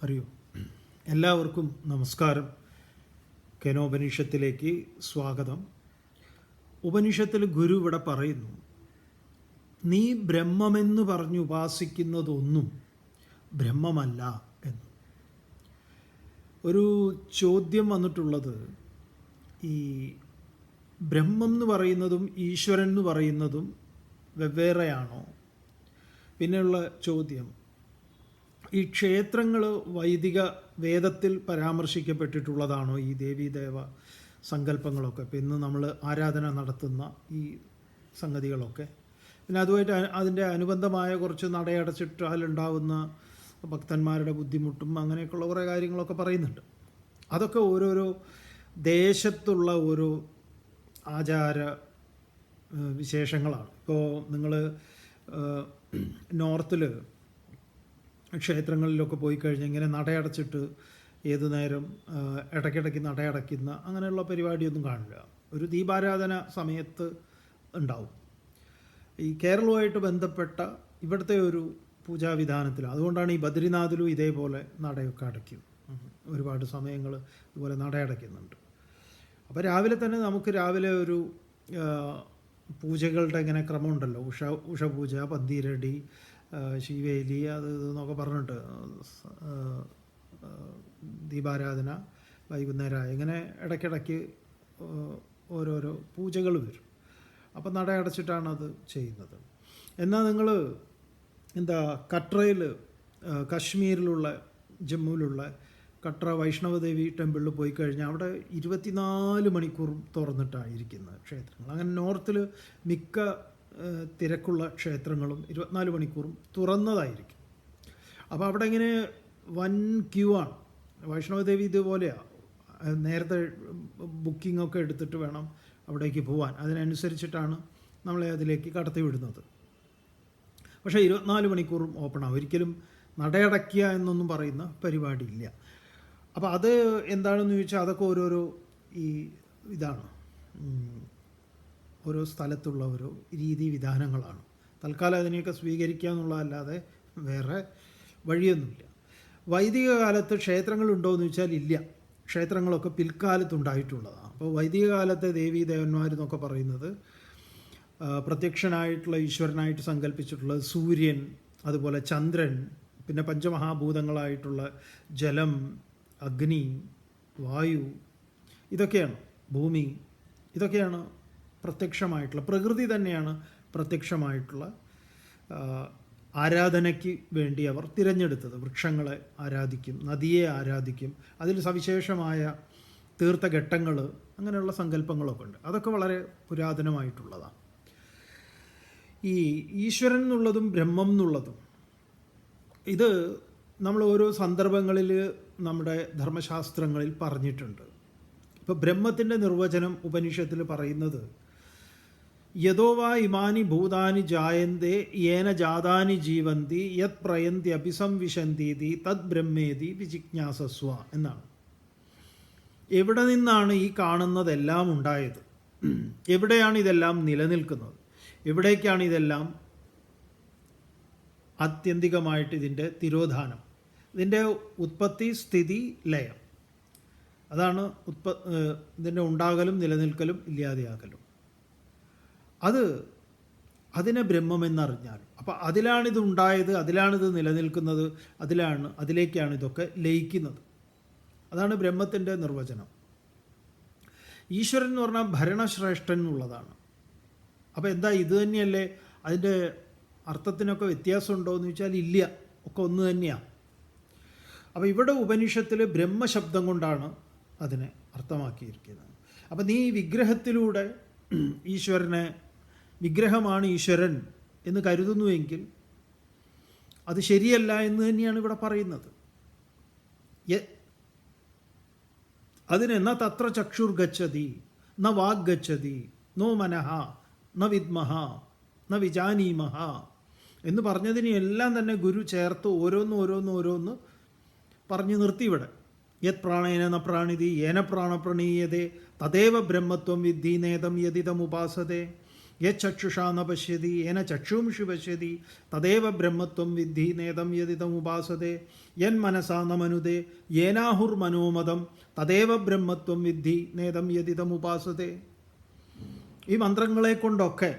ഹരി ഓം. എല്ലാവർക്കും നമസ്കാരം. കേനോപനിഷത്തിലേക്ക് സ്വാഗതം. ഉപനിഷത്തിൽ ഗുരു ഇവിടെ പറയുന്നു, നീ ബ്രഹ്മമെന്ന് പറഞ്ഞ് ഉപാസിക്കുന്നതൊന്നും ബ്രഹ്മമല്ല എന്ന്. ഒരു ചോദ്യം വന്നിട്ടുള്ളത്, ഈ ബ്രഹ്മം എന്ന് പറയുന്നതും ഈശ്വരൻ എന്ന് പറയുന്നതും വെവ്വേറെയാണോ? പിന്നെയുള്ള ചോദ്യം, ഈ ക്ഷേത്രങ്ങൾ വൈദിക വേദത്തിൽ പരാമർശിക്കപ്പെട്ടിട്ടുള്ളതാണോ ഈ ദേവീദേവ സങ്കല്പങ്ങളൊക്കെ? ഇപ്പം ഇന്ന് നമ്മൾ ആരാധന നടത്തുന്ന ഈ സംഗതികളൊക്കെ. പിന്നെ അതുമായിട്ട് അതിൻ്റെ അനുബന്ധമായ കുറച്ച് നടയടച്ചിട്ടാലുണ്ടാവുന്ന ഭക്തന്മാരുടെ ബുദ്ധിമുട്ടും അങ്ങനെയൊക്കെയുള്ള കുറേ കാര്യങ്ങളൊക്കെ പറയുന്നുണ്ട്. അതൊക്കെ ഓരോരോ ദേശത്തുള്ള ഓരോ ആചാര വിശേഷങ്ങളാണ്. ഇപ്പോൾ നിങ്ങൾ നോർത്തിൽ ക്ഷേത്രങ്ങളിലൊക്കെ പോയി കഴിഞ്ഞാൽ ഇങ്ങനെ നടയടച്ചിട്ട് ഏതു നേരം ഇടയ്ക്കിടയ്ക്ക് നടയടയ്ക്കുന്ന അങ്ങനെയുള്ള പരിപാടിയൊന്നും കാണില്ല. ഒരു ദീപാരാധന സമയത്ത് ഉണ്ടാവും. ഈ കേരളവുമായിട്ട് ബന്ധപ്പെട്ട ഇവിടുത്തെ ഒരു പൂജാവിധാനത്തിൽ, അതുകൊണ്ടാണ് ഈ ബദ്രിനാഥിലും ഇതേപോലെ നടയൊക്കെ അടയ്ക്കും. ഒരുപാട് സമയങ്ങൾ ഇതുപോലെ നടയടയ്ക്കുന്നുണ്ട്. അപ്പോൾ രാവിലെ തന്നെ നമുക്ക് രാവിലെ ഒരു പൂജകളുടെ ഇങ്ങനെ ക്രമമുണ്ടല്ലോ. ഉഷപൂജ, പന്തീരടി, ശിവേലി, അത് എന്നൊക്കെ പറഞ്ഞിട്ട് ദീപാരാധന വൈകുന്നേരം ഇങ്ങനെ ഇടയ്ക്കിടയ്ക്ക് ഓരോരോ പൂജകൾ വരും. അപ്പം നടയടച്ചിട്ടാണ് അത് ചെയ്യുന്നത്. എന്നാൽ നിങ്ങൾ കട്രയിൽ, കശ്മീരിലുള്ള ജമ്മുവിലുള്ള കട്ര വൈഷ്ണവദേവി ടെമ്പിളിൽ പോയി കഴിഞ്ഞാൽ അവിടെ 24 മണിക്കൂറും തുറന്നിട്ടാണ് ഇരിക്കുന്നത് ക്ഷേത്രങ്ങൾ. അങ്ങനെ നോർത്തിൽ മിക്ക തിരക്കുള്ള ക്ഷേത്രങ്ങളും 24 മണിക്കൂറും തുറന്നതായിരിക്കും. അപ്പോൾ അവിടെ ഇങ്ങനെ വൻ ക്യൂ ആണ്. വൈഷ്ണവദേവി ഇതുപോലെയാണ്. നേരത്തെ ബുക്കിംഗൊക്കെ എടുത്തിട്ട് വേണം അവിടേക്ക് പോകാൻ. അതിനനുസരിച്ചിട്ടാണ് നമ്മളെ അതിലേക്ക് കടത്തി വിടുന്നത്. പക്ഷേ 24 മണിക്കൂറും ഓപ്പണാണ്. ഒരിക്കലും നടയടയ്ക്കുക എന്നൊന്നും പറയുന്ന പരിപാടിയില്ല. അപ്പോൾ അത് എന്താണെന്ന് ചോദിച്ചാൽ അതൊക്കെ ഓരോരോ ഇതാണ്, ഓരോ സ്ഥലത്തുള്ള ഓരോ രീതി വിധാനങ്ങളാണ്. തൽക്കാലം അതിനെയൊക്കെ സ്വീകരിക്കുക എന്നുള്ളതല്ലാതെ വേറെ വഴിയൊന്നുമില്ല. വൈദിക കാലത്ത് ക്ഷേത്രങ്ങളുണ്ടോ എന്ന് ചോദിച്ചാൽ ഇല്ല. ക്ഷേത്രങ്ങളൊക്കെ പിൽക്കാലത്തുണ്ടായിട്ടുള്ളതാണ്. അപ്പോൾ വൈദിക കാലത്തെ ദേവീദേവന്മാരെന്നൊക്കെ പറയുന്നത് പ്രത്യക്ഷനായിട്ടുള്ള ഈശ്വരനായിട്ട് സങ്കല്പിച്ചിട്ടുള്ളത് സൂര്യൻ, അതുപോലെ ചന്ദ്രൻ, പിന്നെ പഞ്ചമഹാഭൂതങ്ങളായിട്ടുള്ള ജലം, അഗ്നി, വായു, ഇതൊക്കെയാണ്, ഭൂമി, ഇതൊക്കെയാണ് പ്രത്യക്ഷമായിട്ടുള്ള, പ്രകൃതി തന്നെയാണ് പ്രത്യക്ഷമായിട്ടുള്ള ആരാധനയ്ക്ക് വേണ്ടി അവർ തിരഞ്ഞെടുത്തത്. വൃക്ഷങ്ങളെ ആരാധിക്കും, നദിയെ ആരാധിക്കും, അതിൽ സവിശേഷമായ തീർത്ഥഘട്ടങ്ങൾ, അങ്ങനെയുള്ള സങ്കല്പങ്ങളൊക്കെ ഉണ്ട്. അതൊക്കെ വളരെ പുരാതനമായിട്ടുള്ളതാണ്. ഈ ഈശ്വരൻ എന്നുള്ളതും ബ്രഹ്മം എന്നുള്ളതും ഇത് നമ്മൾ ഓരോ സന്ദർഭങ്ങളിൽ നമ്മുടെ ധർമ്മശാസ്ത്രങ്ങളിൽ പറഞ്ഞിട്ടുണ്ട്. ഇപ്പോൾ ബ്രഹ്മത്തിൻ്റെ നിർവചനം ഉപനിഷത്തിൽ പറയുന്നത്, യഥോവാ ഇമാനി ഭൂതാനി ജായന്തേ യേന ജാതാനി ജീവന്തി യത് പ്രയന്തി അഭിസംവിശന്തീതി തദ് ബ്രഹ്മേതി വിജിജ്ഞാസസ്വ എന്നാണ്. എവിടെ നിന്നാണ് ഈ കാണുന്നതെല്ലാം ഉണ്ടായത്? എവിടെയാണ് ഇതെല്ലാം നിലനിൽക്കുന്നത്? എവിടേക്കാണ് ഇതെല്ലാം ആത്യന്തികമായിട്ട് ഇതിൻ്റെ തിരോധാനം, ഇതിൻ്റെ ഉത്പത്തി, സ്ഥിതി, ലയം, അതാണ് ഇതിൻ്റെ ഉണ്ടാകലും നിലനിൽക്കലും ഇല്ലാതെയാകലും. അതിനെ ബ്രഹ്മമെന്നറിഞ്ഞാൽ, അപ്പോൾ അതിലാണിത് ഉണ്ടായത്, അതിലാണിത് നിലനിൽക്കുന്നത്, അതിലേക്കാണ് ഇതൊക്കെ ലയിക്കുന്നത്. അതാണ് ബ്രഹ്മത്തിൻ്റെ നിർവചനം. ഈശ്വരൻ എന്ന് പറഞ്ഞാൽ ഭരണശ്രേഷ്ഠൻ എന്നുള്ളതാണ്. അപ്പോൾ എന്താ, ഇത് തന്നെയല്ലേ? അതിൻ്റെ അർത്ഥത്തിനൊക്കെ വ്യത്യാസമുണ്ടോ എന്ന് ചോദിച്ചാൽ ഇല്ല, ഒക്കെ ഒന്ന് തന്നെയാണ്. അപ്പോൾ ഇവിടെ ഉപനിഷത്തിൽ ബ്രഹ്മശബ്ദം കൊണ്ടാണ് അതിനെ അർത്ഥമാക്കിയിരിക്കുന്നത്. അപ്പം നീ വിഗ്രഹത്തിലൂടെ ഈശ്വരനെ, വിഗ്രഹമാണ് ഈശ്വരൻ എന്ന് കരുതുന്നുവെങ്കിൽ അത് ശരിയല്ല എന്ന് തന്നെയാണ് ഇവിടെ പറയുന്നത്. അതിനെന്നാ തത്ര ചക്ഷുർ ഗച്ഛതി ന വാഗ് ഗച്ഛതി നോ മനഃ ന വിദ്മഹ ന വിജാനീമഹ എന്ന് പറഞ്ഞതിനെല്ലാം തന്നെ ഗുരു ചേർത്ത് ഓരോന്ന് പറഞ്ഞു നിർത്തി ഇവിടെ. യത് പ്രാണേന ന പ്രാണിതി ഏന പ്രാണപ്രണീയതേ തദേവ ബ്രഹ്മത്വം വിദ്ധി നേതം യദിതം ഉപാസതേ യക്ഷുഷാ ന പശ്യതി യേന ചക്ഷുംഷി പശ്യതി തദേവ ബ്രഹ്മത്വം വിദ്ധി നേതം യദിതമുപാസതേ യൻ മനസാ ന മനുതേ യേനാഹുർമനോമതം തദേവ ബ്രഹ്മത്വം വിദ്ധി നേതം യദിതമുപാസതേ. ഈ മന്ത്രങ്ങളെ കൊണ്ടൊക്കെ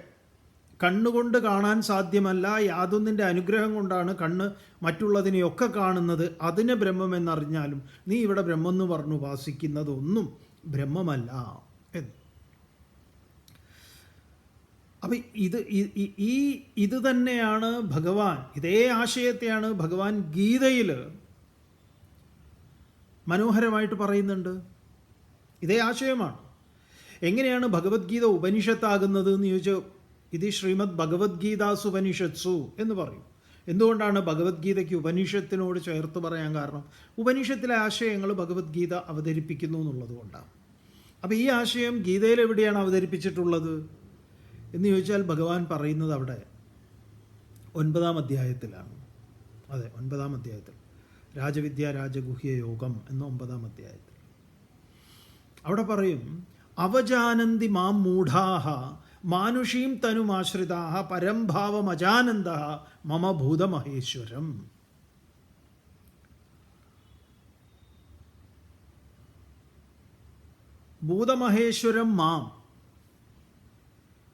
കണ്ണുകൊണ്ട് കാണാൻ സാധ്യമല്ല, യാതൊന്നിൻ്റെ അനുഗ്രഹം കൊണ്ടാണ് കണ്ണ് മറ്റുള്ളതിനെയൊക്കെ കാണുന്നത്. അതിനെ ബ്രഹ്മമെന്നറിഞ്ഞാലും നീ ഇവിടെ ബ്രഹ്മെന്ന് പറഞ്ഞു ഉപാസിക്കുന്നതൊന്നും ബ്രഹ്മമല്ല എന്ന്. അപ്പം ഇത് തന്നെയാണ് ഭഗവാൻ, ഇതേ ആശയത്തെയാണ് ഭഗവാൻ ഗീതയിൽ മനോഹരമായിട്ട് പറയുന്നുണ്ട്. ഇതേ ആശയമാണ്. എങ്ങനെയാണ് ഭഗവത്ഗീത ഉപനിഷത്താകുന്നത് എന്ന് ചോദിച്ചാൽ ഇത് ശ്രീമദ് ഭഗവത്ഗീതാസു ഉപനിഷത്സു എന്ന് പറയും. എന്തുകൊണ്ടാണ് ഭഗവത്ഗീതയ്ക്ക് ഉപനിഷത്തിനോട് ചേർത്ത് പറയാൻ കാരണം? ഉപനിഷത്തിലെ ആശയങ്ങൾ ഭഗവത്ഗീത അവതരിപ്പിക്കുന്നു എന്നുള്ളത് കൊണ്ടാണ്. അപ്പോൾ ഈ ആശയം ഗീതയിൽ എവിടെയാണ് അവതരിപ്പിച്ചിട്ടുള്ളത് എന്ന് ചോദിച്ചാൽ ഭഗവാൻ പറയുന്നത് അവിടെ 9-ാം അധ്യായത്തിലാണ്. അതെ, 9-ാം അധ്യായത്തിൽ രാജവിദ്യ രാജഗുഹ്യ യോഗം എന്ന 9-ാം അധ്യായത്തിൽ അവിടെ പറയും, അവജാനന്തി മാം മൂഢാഹ മാനുഷീം തനുമാശ്രിതാഹ പരംഭാവമജാനന്ദ മമ ഭൂതമഹേശ്വരം. ഭൂതമഹേശ്വരം മാം,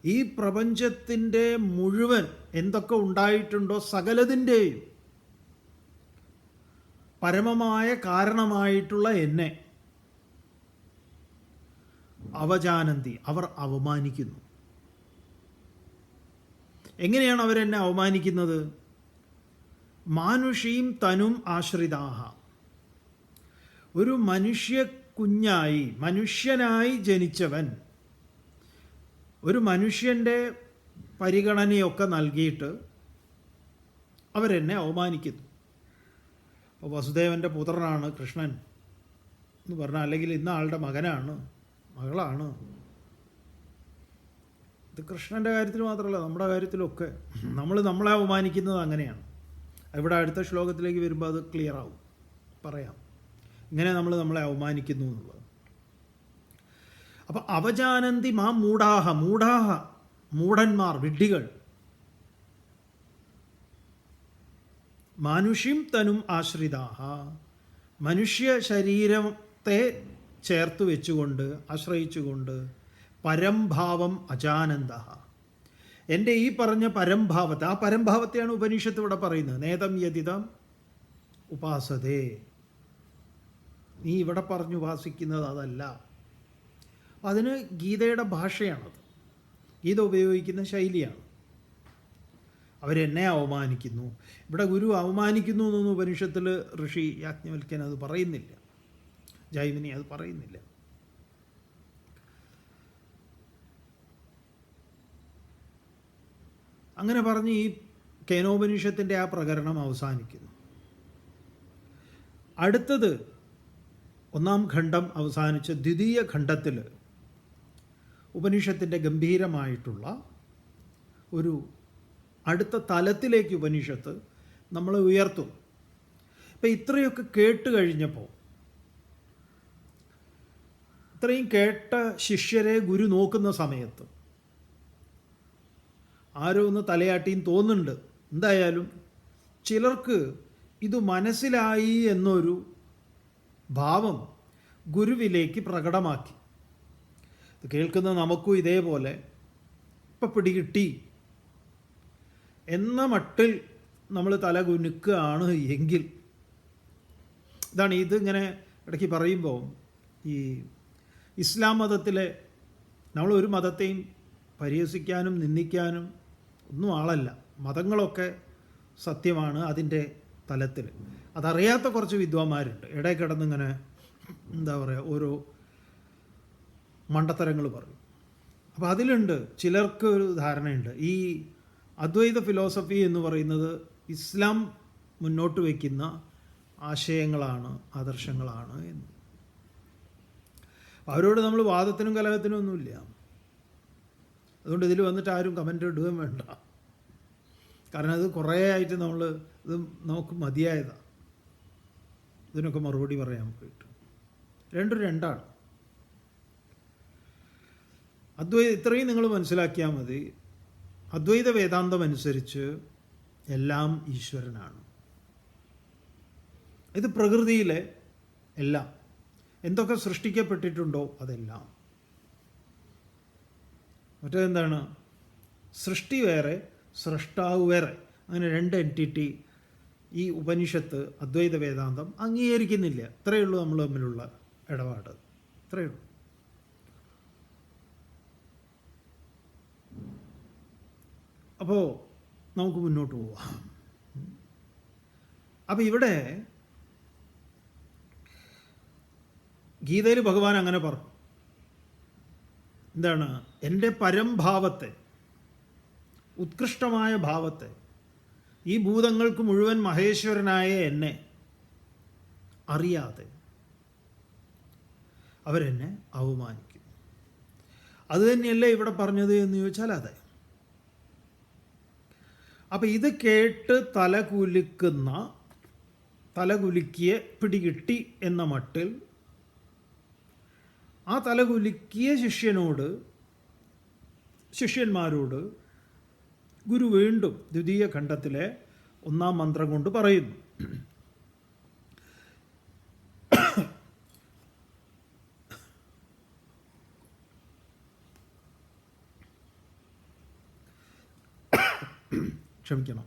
ഈ പ്രപഞ്ചത്തിൻ്റെ മുഴുവൻ എന്തൊക്കെ ഉണ്ടായിട്ടുണ്ടോ സകലതിൻ്റെയും പരമമായ കാരണമായിട്ടുള്ള എന്നെ അവജാനന്തി, അവർ അവമാനിക്കുന്നു. എങ്ങനെയാണ് അവരെന്നെ അവമാനിക്കുന്നത്? മാനുഷീം തനും ആശ്രിതാഹ, ഒരു മനുഷ്യ കുഞ്ഞായി മനുഷ്യനായി ജനിച്ചവൻ, ഒരു മനുഷ്യൻ്റെ പരിഗണനയൊക്കെ നൽകിയിട്ട് അവരെന്നെ അവമാനിക്കുന്നു. അപ്പോൾ വസുദേവൻ്റെ പുത്രനാണ് കൃഷ്ണൻ എന്ന് പറഞ്ഞാൽ, അല്ലെങ്കിൽ ഇന്ന ആളുടെ മകനാണ്, മകളാണ്. ഇത് കൃഷ്ണൻ്റെ കാര്യത്തിൽ മാത്രമല്ല, നമ്മുടെ കാര്യത്തിലൊക്കെ നമ്മളെ അവമാനിക്കുന്നത് അങ്ങനെയാണ്. ഇവിടെ അടുത്ത ശ്ലോകത്തിലേക്ക് വരുമ്പോൾ അത് ക്ലിയർ ആവും, പറയാം ഇങ്ങനെ നമ്മളെ അവമാനിക്കുന്നു എന്നുള്ളത്. അപ്പം അവജാനന്തി മാം മൂഢാഹ, മൂഢന്മാർ, വിഡ്ഢികൾ. മാനുഷ്യം തനും ആശ്രിതാഹ, മനുഷ്യ ശരീരത്തെ ചേർത്ത് വെച്ചുകൊണ്ട് ആശ്രയിച്ചുകൊണ്ട് പരംഭാവം അജാനന്ദ, എൻ്റെ ഈ പറഞ്ഞ പരംഭാവത്തെ, ആ പരംഭാവത്തെയാണ് ഉപനിഷത്ത് ഇവിടെ പറയുന്നത്. നേതം യതിതം ഉപാസതേ, നീ ഇവിടെ പറഞ്ഞു ഉപാസിക്കുന്നത് അതല്ല. അതിന് ഗീതയുടെ ഭാഷയാണത്, ഗീത ഉപയോഗിക്കുന്ന ശൈലിയാണ്. അവരെന്നെ അവമാനിക്കുന്നു. ഇവിടെ ഗുരു അവമാനിക്കുന്നു എന്നൊന്നും ഉപനിഷത്തിൽ ഋഷി യാജ്ഞവൽക്യൻ അത് പറയുന്നില്ല, ജൈമിനി അത് പറയുന്നില്ല. അങ്ങനെ പറഞ്ഞ് ഈ കേനോപനിഷത്തിൻ്റെ ആ പ്രകരണം അവസാനിക്കുന്നു. അടുത്തത് 1-ാം ഖണ്ഡം അവസാനിച്ച ദ്വിതീയ ഖണ്ഡത്തിൽ ഉപനിഷത്തിൻ്റെ ഗംഭീരമായിട്ടുള്ള ഒരു അടുത്ത തലത്തിലേക്ക് ഉപനിഷത്ത് നമ്മളെ ഉയർത്തും. ഇപ്പം ഇത്രയൊക്കെ കേട്ട് കഴിഞ്ഞപ്പോൾ, ഇത്രയും കേട്ട ശിഷ്യരെ ഗുരു നോക്കുന്ന സമയത്ത് ആരോ ഒന്ന് തലയാട്ടിയും തോന്നുന്നുണ്ട്. എന്തായാലും ചിലർക്ക് ഇത് മനസ്സിലായി എന്നൊരു ഭാവം ഗുരുവിലേക്ക് പ്രകടമാക്കി. ഇത് കേൾക്കുന്ന നമുക്കും ഇതേപോലെ ഇപ്പം പിടികിട്ടി എന്ന മട്ടിൽ നമ്മൾ തല കുനുക്കുകയാണ് എങ്കിൽ, ഇതാണ് ഇതിങ്ങനെ ഇടയ്ക്ക് പറയുമ്പോൾ, ഈ ഇസ്ലാം മതത്തിലെ നമ്മൾ ഒരു മതത്തെയും പരിഹസിക്കാനും നിന്ദിക്കാനും ഒന്നും ആളല്ല. മതങ്ങളൊക്കെ സത്യമാണ് അതിൻ്റെ തലത്തിൽ. അതറിയാത്ത കുറച്ച് വിദ്വാന്മാരുണ്ട്, ഇടയിൽ കിടന്നിങ്ങനെ എന്താ പറയുക, ഓരോ മണ്ടത്തരങ്ങൾ പറയും. അപ്പോൾ അതിലുണ്ട് ചിലർക്ക് ഒരു ധാരണയുണ്ട്, ഈ അദ്വൈത ഫിലോസഫി എന്ന് പറയുന്നത് ഇസ്ലാം മുന്നോട്ട് വയ്ക്കുന്ന ആശയങ്ങളാണ്, ആദർശങ്ങളാണ് എന്ന്. അവരോട് നമ്മൾ വാദത്തിനും കലഹത്തിനും ഒന്നുമില്ല. അതുകൊണ്ട് ഇതിൽ വന്നിട്ട് ആരും കമൻ്റ് ഇടുകയും വേണ്ട. കാരണം അത് കുറേ ആയിട്ട് ഇത് നമുക്ക് മതിയായതാണ്. ഇതിനൊക്കെ മറുപടി പറയാൻ പോയിട്ട് രണ്ടാണ്. ഇത്രയും നിങ്ങൾ മനസ്സിലാക്കിയാൽ മതി. അദ്വൈത വേദാന്തം അനുസരിച്ച് എല്ലാം ഈശ്വരനാണ്. ഇത് പ്രകൃതിയിലെ എല്ലാം എന്തൊക്കെ സൃഷ്ടിക്കപ്പെട്ടിട്ടുണ്ടോ അതെല്ലാം. മറ്റേതെന്താണ്? സൃഷ്ടി വേറെ, സൃഷ്ടാവ് വേറെ. അങ്ങനെ രണ്ട് എൻറ്റിറ്റി ഈ ഉപനിഷത്ത് അദ്വൈത വേദാന്തം അംഗീകരിക്കുന്നില്ല. ഇത്രയേ ഉള്ളൂ നമ്മൾ തമ്മിലുള്ള ഇടപാട്, ഇത്രയേ ഉള്ളൂ. അപ്പോൾ നമുക്ക് മുന്നോട്ട് പോവാം. അപ്പം ഇവിടെ ഗീതയിൽ ഭഗവാൻ അങ്ങനെ പറഞ്ഞു. എന്താണ്? എൻ്റെ പരംഭാവത്തെ, ഉത്കൃഷ്ടമായ ഭാവത്തെ, ഈ ഭൂതങ്ങൾക്ക് മുഴുവൻ മഹേശ്വരനായ എന്നെ അറിയാതെ അവരെന്നെ അവമാനിക്കും. അതുതന്നെയല്ലേ ഇവിടെ പറഞ്ഞത് എന്ന് ചോദിച്ചാൽ അതെ. അപ്പം ഇത് കേട്ട് തലകുലുക്കിയ പിടികിട്ടി എന്ന മട്ടിൽ ആ തലകുലുക്കിയ ശിഷ്യന്മാരോട് ഗുരു വീണ്ടും ദ്വിതീയ ഖണ്ഡത്തിലെ 1-ാം മന്ത്രം കൊണ്ട് പറയുന്നു. ക്ഷമിക്കണം.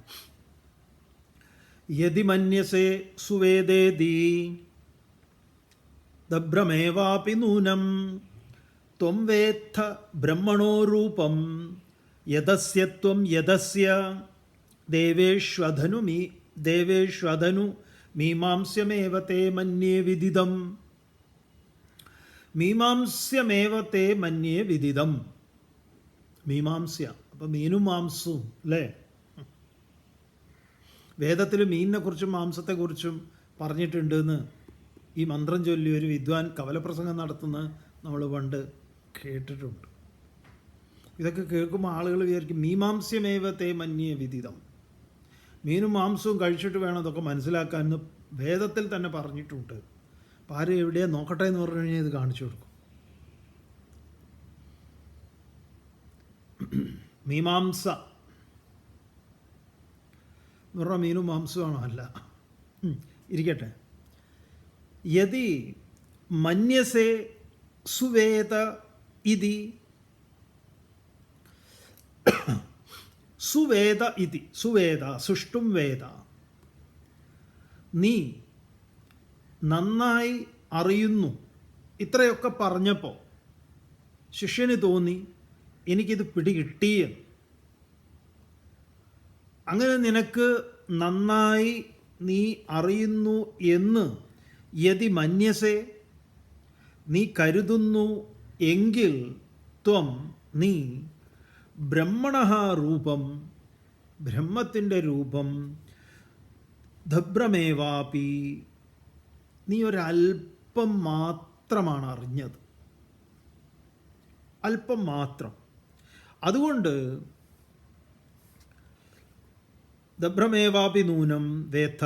യദി മന്യസേ സുവേദേതി ദഭ്രമേവാപി നൂനം ത്വം വേത്ഥ ബ്രഹ്മണോ രൂപം യദസ്യ ദേവേഷ്വധനു മീമാംസ്യമേവ തേ മന്യേ വിദിതം. മീമാംസ്യ അപ്പം മീനും മാംസവും അല്ലേ? വേദത്തിൽ മീനിനെക്കുറിച്ചും മാംസത്തെക്കുറിച്ചും പറഞ്ഞിട്ടുണ്ടെന്ന് ഈ മന്ത്രം ചൊല്ലി ഒരു വിദ്വാൻ കവലപ്രസംഗം നടത്തുന്നത് നമ്മൾ പണ്ട് കേട്ടിട്ടുണ്ട്. ഇതൊക്കെ കേൾക്കുമ്പോൾ ആളുകൾ വിചാരിക്കും മീമാംസ്യമേവ തേ മന്യേ വിദിതം. മീനും മാംസവും കഴിച്ചിട്ട് വേണം അതൊക്കെ മനസ്സിലാക്കാൻ എന്ന് വേദത്തിൽ തന്നെ പറഞ്ഞിട്ടുണ്ട്. അപ്പം ആരും എവിടെയാ നോക്കട്ടെ എന്ന് പറഞ്ഞു കഴിഞ്ഞാൽ ഇത് കാണിച്ചു കൊടുക്കും. മീമാംസ എന്ന് പറഞ്ഞാൽ മീനും മാംസമാണോ? അല്ല, ഇരിക്കട്ടെ. യദി മന്യസേ സുവേദ ഇതി സുവേദ സുഷ്ടും വേദ, നീ നന്നായി അറിയുന്നു. ഇത്രയൊക്കെ പറഞ്ഞപ്പോൾ ശിഷ്യന് തോന്നി എനിക്കിത് പിടികിട്ടിയെന്ന്. അങ്ങനെ നിനക്ക് നന്നായി നീ അറിയുന്നു എന്ന് യദി മന്യസേ, നീ കരുതുന്നു എങ്കിൽ ത്വം നീ ബ്രഹ്മണഃ രൂപം, ബ്രഹ്മത്തിൻ്റെ രൂപം, ദഭ്രമേവാപി, നീ ഒരല്പം മാത്രമാണ് അറിഞ്ഞത്, അല്പം മാത്രം. അതുകൊണ്ട് ദഭ്രമേവാപി നൂനം വേത്ത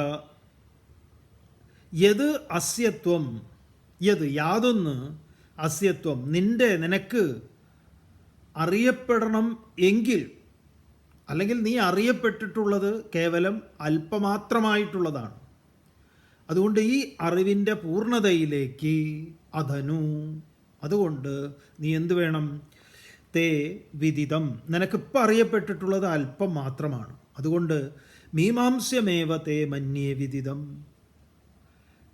യത് അസ്യത്വം, യാതൊന്ന് അസ്യത്വം, നിനക്ക് അറിയപ്പെടണം എങ്കിൽ, അല്ലെങ്കിൽ നീ അറിയപ്പെട്ടിട്ടുള്ളത് കേവലം അല്പമാത്രമായിട്ടുള്ളതാണ്. അതുകൊണ്ട് ഈ അറിവിൻ്റെ പൂർണ്ണതയിലേക്ക് അതുകൊണ്ട് നീ എന്ത് വേണം? തേ വിദിതം, നിനക്കിപ്പോൾ അറിയപ്പെട്ടിട്ടുള്ളത് അല്പം മാത്രമാണ്. അതുകൊണ്ട് മീമാംസ്യമേവ തേ മന്യേ വിദിതം,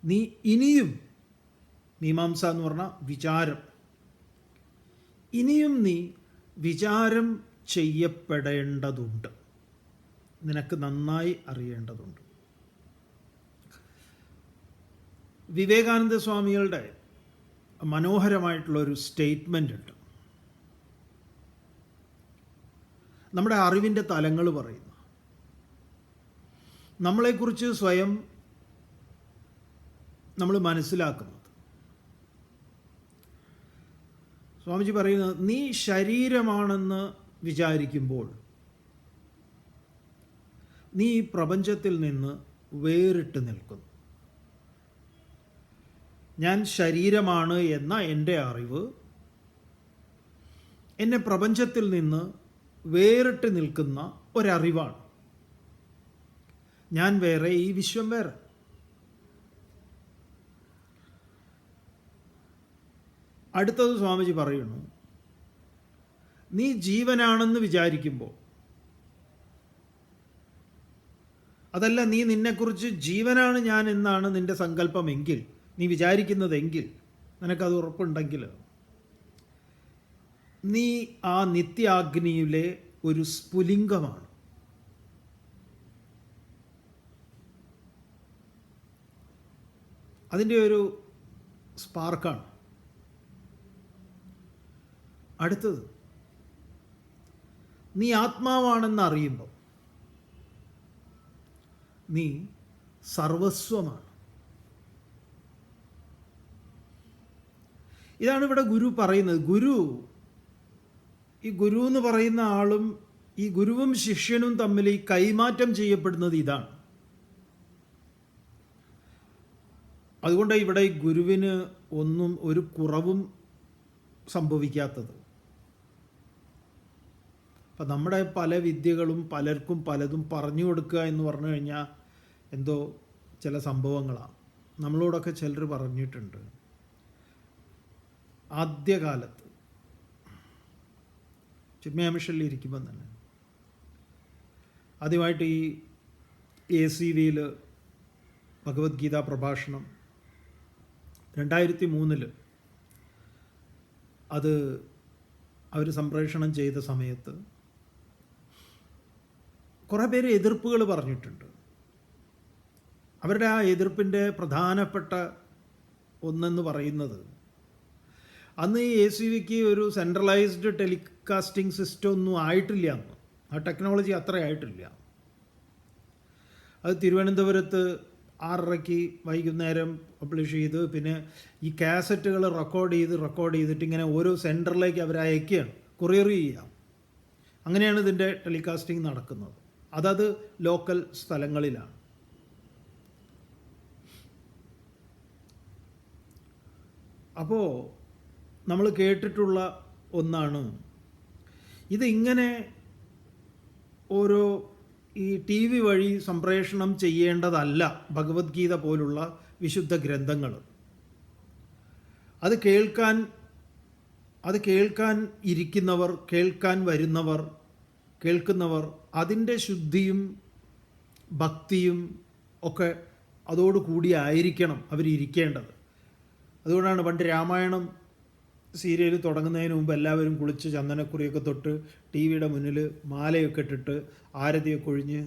നീ ഇനിയും, മീമാംസ എന്ന് പറഞ്ഞാൽ വിചാരം, ഇനിയും നീ വിചാരം ചെയ്യപ്പെടേണ്ടതുണ്ട്, നിനക്ക് നന്നായി അറിയേണ്ടതുണ്ട്. വിവേകാനന്ദ സ്വാമികളുടെ മനോഹരമായിട്ടുള്ളൊരു സ്റ്റേറ്റ്മെൻ്റ് ഉണ്ട്. നമ്മുടെ അറിവിൻ്റെ തലങ്ങൾ പറയുന്നു, നമ്മളെക്കുറിച്ച് സ്വയം നമ്മൾ മനസ്സിലാക്കുന്നത്. സ്വാമിജി പറയുന്നത്, നീ ശരീരമാണെന്ന് വിചാരിക്കുമ്പോൾ നീ ഈ പ്രപഞ്ചത്തിൽ നിന്ന് വേറിട്ട് നിൽക്കുന്നു. ഞാൻ ശരീരമാണ് എന്ന എൻ്റെ അറിവ് എന്നെ പ്രപഞ്ചത്തിൽ നിന്ന് വേറിട്ട് നിൽക്കുന്ന ഒരറിവാണ്. ഞാൻ വേറെ, ഈ വിശ്വം വേറെ. അടുത്തത് സ്വാമിജി പറയുന്നു, നീ ജീവനാണെന്ന് വിചാരിക്കുമ്പോൾ, അതല്ല നീ നിന്നെക്കുറിച്ച് ജീവനാണ് ഞാൻ എന്നാണ് നിൻ്റെ സങ്കല്പമെങ്കിൽ, നീ വിചാരിക്കുന്നതെങ്കിൽ, നിനക്കത് ഉറപ്പുണ്ടെങ്കിൽ, നീ ആ നിത്യാഗ്നിയിലെ ഒരു സ്ഫുലിംഗമാണ്. അതിൻ്റെ ഒരു സ്പാർക്കാണ്. അടുത്തത്, നീ ആത്മാവാണെന്ന് അറിയുമ്പോൾ നീ സർവസ്വമാണ്. ഇതാണ് ഇവിടെ ഗുരു പറയുന്നത്. ഈ ഗുരു എന്ന് പറയുന്ന ആളും ഈ ഗുരുവും ശിഷ്യനും തമ്മിൽ ഈ കൈമാറ്റം ചെയ്യപ്പെടുന്നത് ഇതാണ്. അതുകൊണ്ട് ഇവിടെ ഈ ഗുരുവിന് ഒന്നും ഒരു കുറവും സംഭവിക്കാത്തത്. അപ്പം നമ്മുടെ പല വിദ്യകളും പലർക്കും പലതും പറഞ്ഞു കൊടുക്കുക എന്ന് പറഞ്ഞു കഴിഞ്ഞാൽ എന്തോ ചില സംഭവങ്ങളാണ്. നമ്മളോടൊക്കെ ചിലർ പറഞ്ഞിട്ടുണ്ട്, ആദ്യകാലത്ത് ചിന്മയാമിഷനിൽ ഇരിക്കുമ്പം തന്നെ ആദ്യമായിട്ട് ഈ ACV-യിൽ ഭഗവത്ഗീത പ്രഭാഷണം 2003 അത് അവർ സംപ്രേഷണം ചെയ്ത സമയത്ത് കുറേ പേര് എതിർപ്പുകൾ പറഞ്ഞിട്ടുണ്ട്. അവരുടെ ആ എതിർപ്പിൻ്റെ പ്രധാനപ്പെട്ട ഒന്നെന്ന് പറയുന്നത്, അന്ന് ഈ ACV-ക്ക് ഒരു സെൻട്രലൈസ്ഡ് ടെലികാസ്റ്റിംഗ് സിസ്റ്റം ഒന്നും ആയിട്ടില്ല. അന്ന് ആ ടെക്നോളജി അത്ര ആയിട്ടില്ല. അത് തിരുവനന്തപുരത്ത് 6:30 വൈകുന്നേരം പബ്ലിഷ് ചെയ്ത്, പിന്നെ ഈ കാസറ്റുകൾ റെക്കോർഡ് ചെയ്തിട്ട് ഇങ്ങനെ ഓരോ സെൻറ്ററിലേക്ക് അവർ അയക്കുകയാണ്, കൊറിയർ ചെയ്യാം. അങ്ങനെയാണ് ഇതിൻ്റെ ടെലികാസ്റ്റിംഗ് നടക്കുന്നത്. അതത് ലോക്കൽ സ്ഥലങ്ങളിലാണ്. അപ്പോൾ നമ്മൾ കേട്ടിട്ടുള്ള ഒന്നാണ് ഇതിങ്ങനെ ഓരോ ഈ TV വഴി സംപ്രേഷണം ചെയ്യേണ്ടതല്ല ഭഗവത്ഗീത പോലുള്ള വിശുദ്ധ ഗ്രന്ഥങ്ങൾ. അത് കേൾക്കാൻ ഇരിക്കുന്നവർ, കേൾക്കാൻ വരുന്നവർ, കേൾക്കുന്നവർ അതിൻ്റെ ശുദ്ധിയും ഭക്തിയും ഒക്കെ അതോടുകൂടി ആയിരിക്കണം അവരിയ്ക്കേണ്ടത്. അതുകൊണ്ടാണ് പണ്ട് രാമായണം സീരിയൽ തുടങ്ങുന്നതിന് മുമ്പ് എല്ലാവരും കുളിച്ച് ചന്ദനക്കുറിയൊക്കെ തൊട്ട് TV-യുടെ മുന്നിൽ മാലയൊക്കെ ഇട്ടിട്ട് ആരതിയൊക്കെ ഒഴിഞ്ഞ്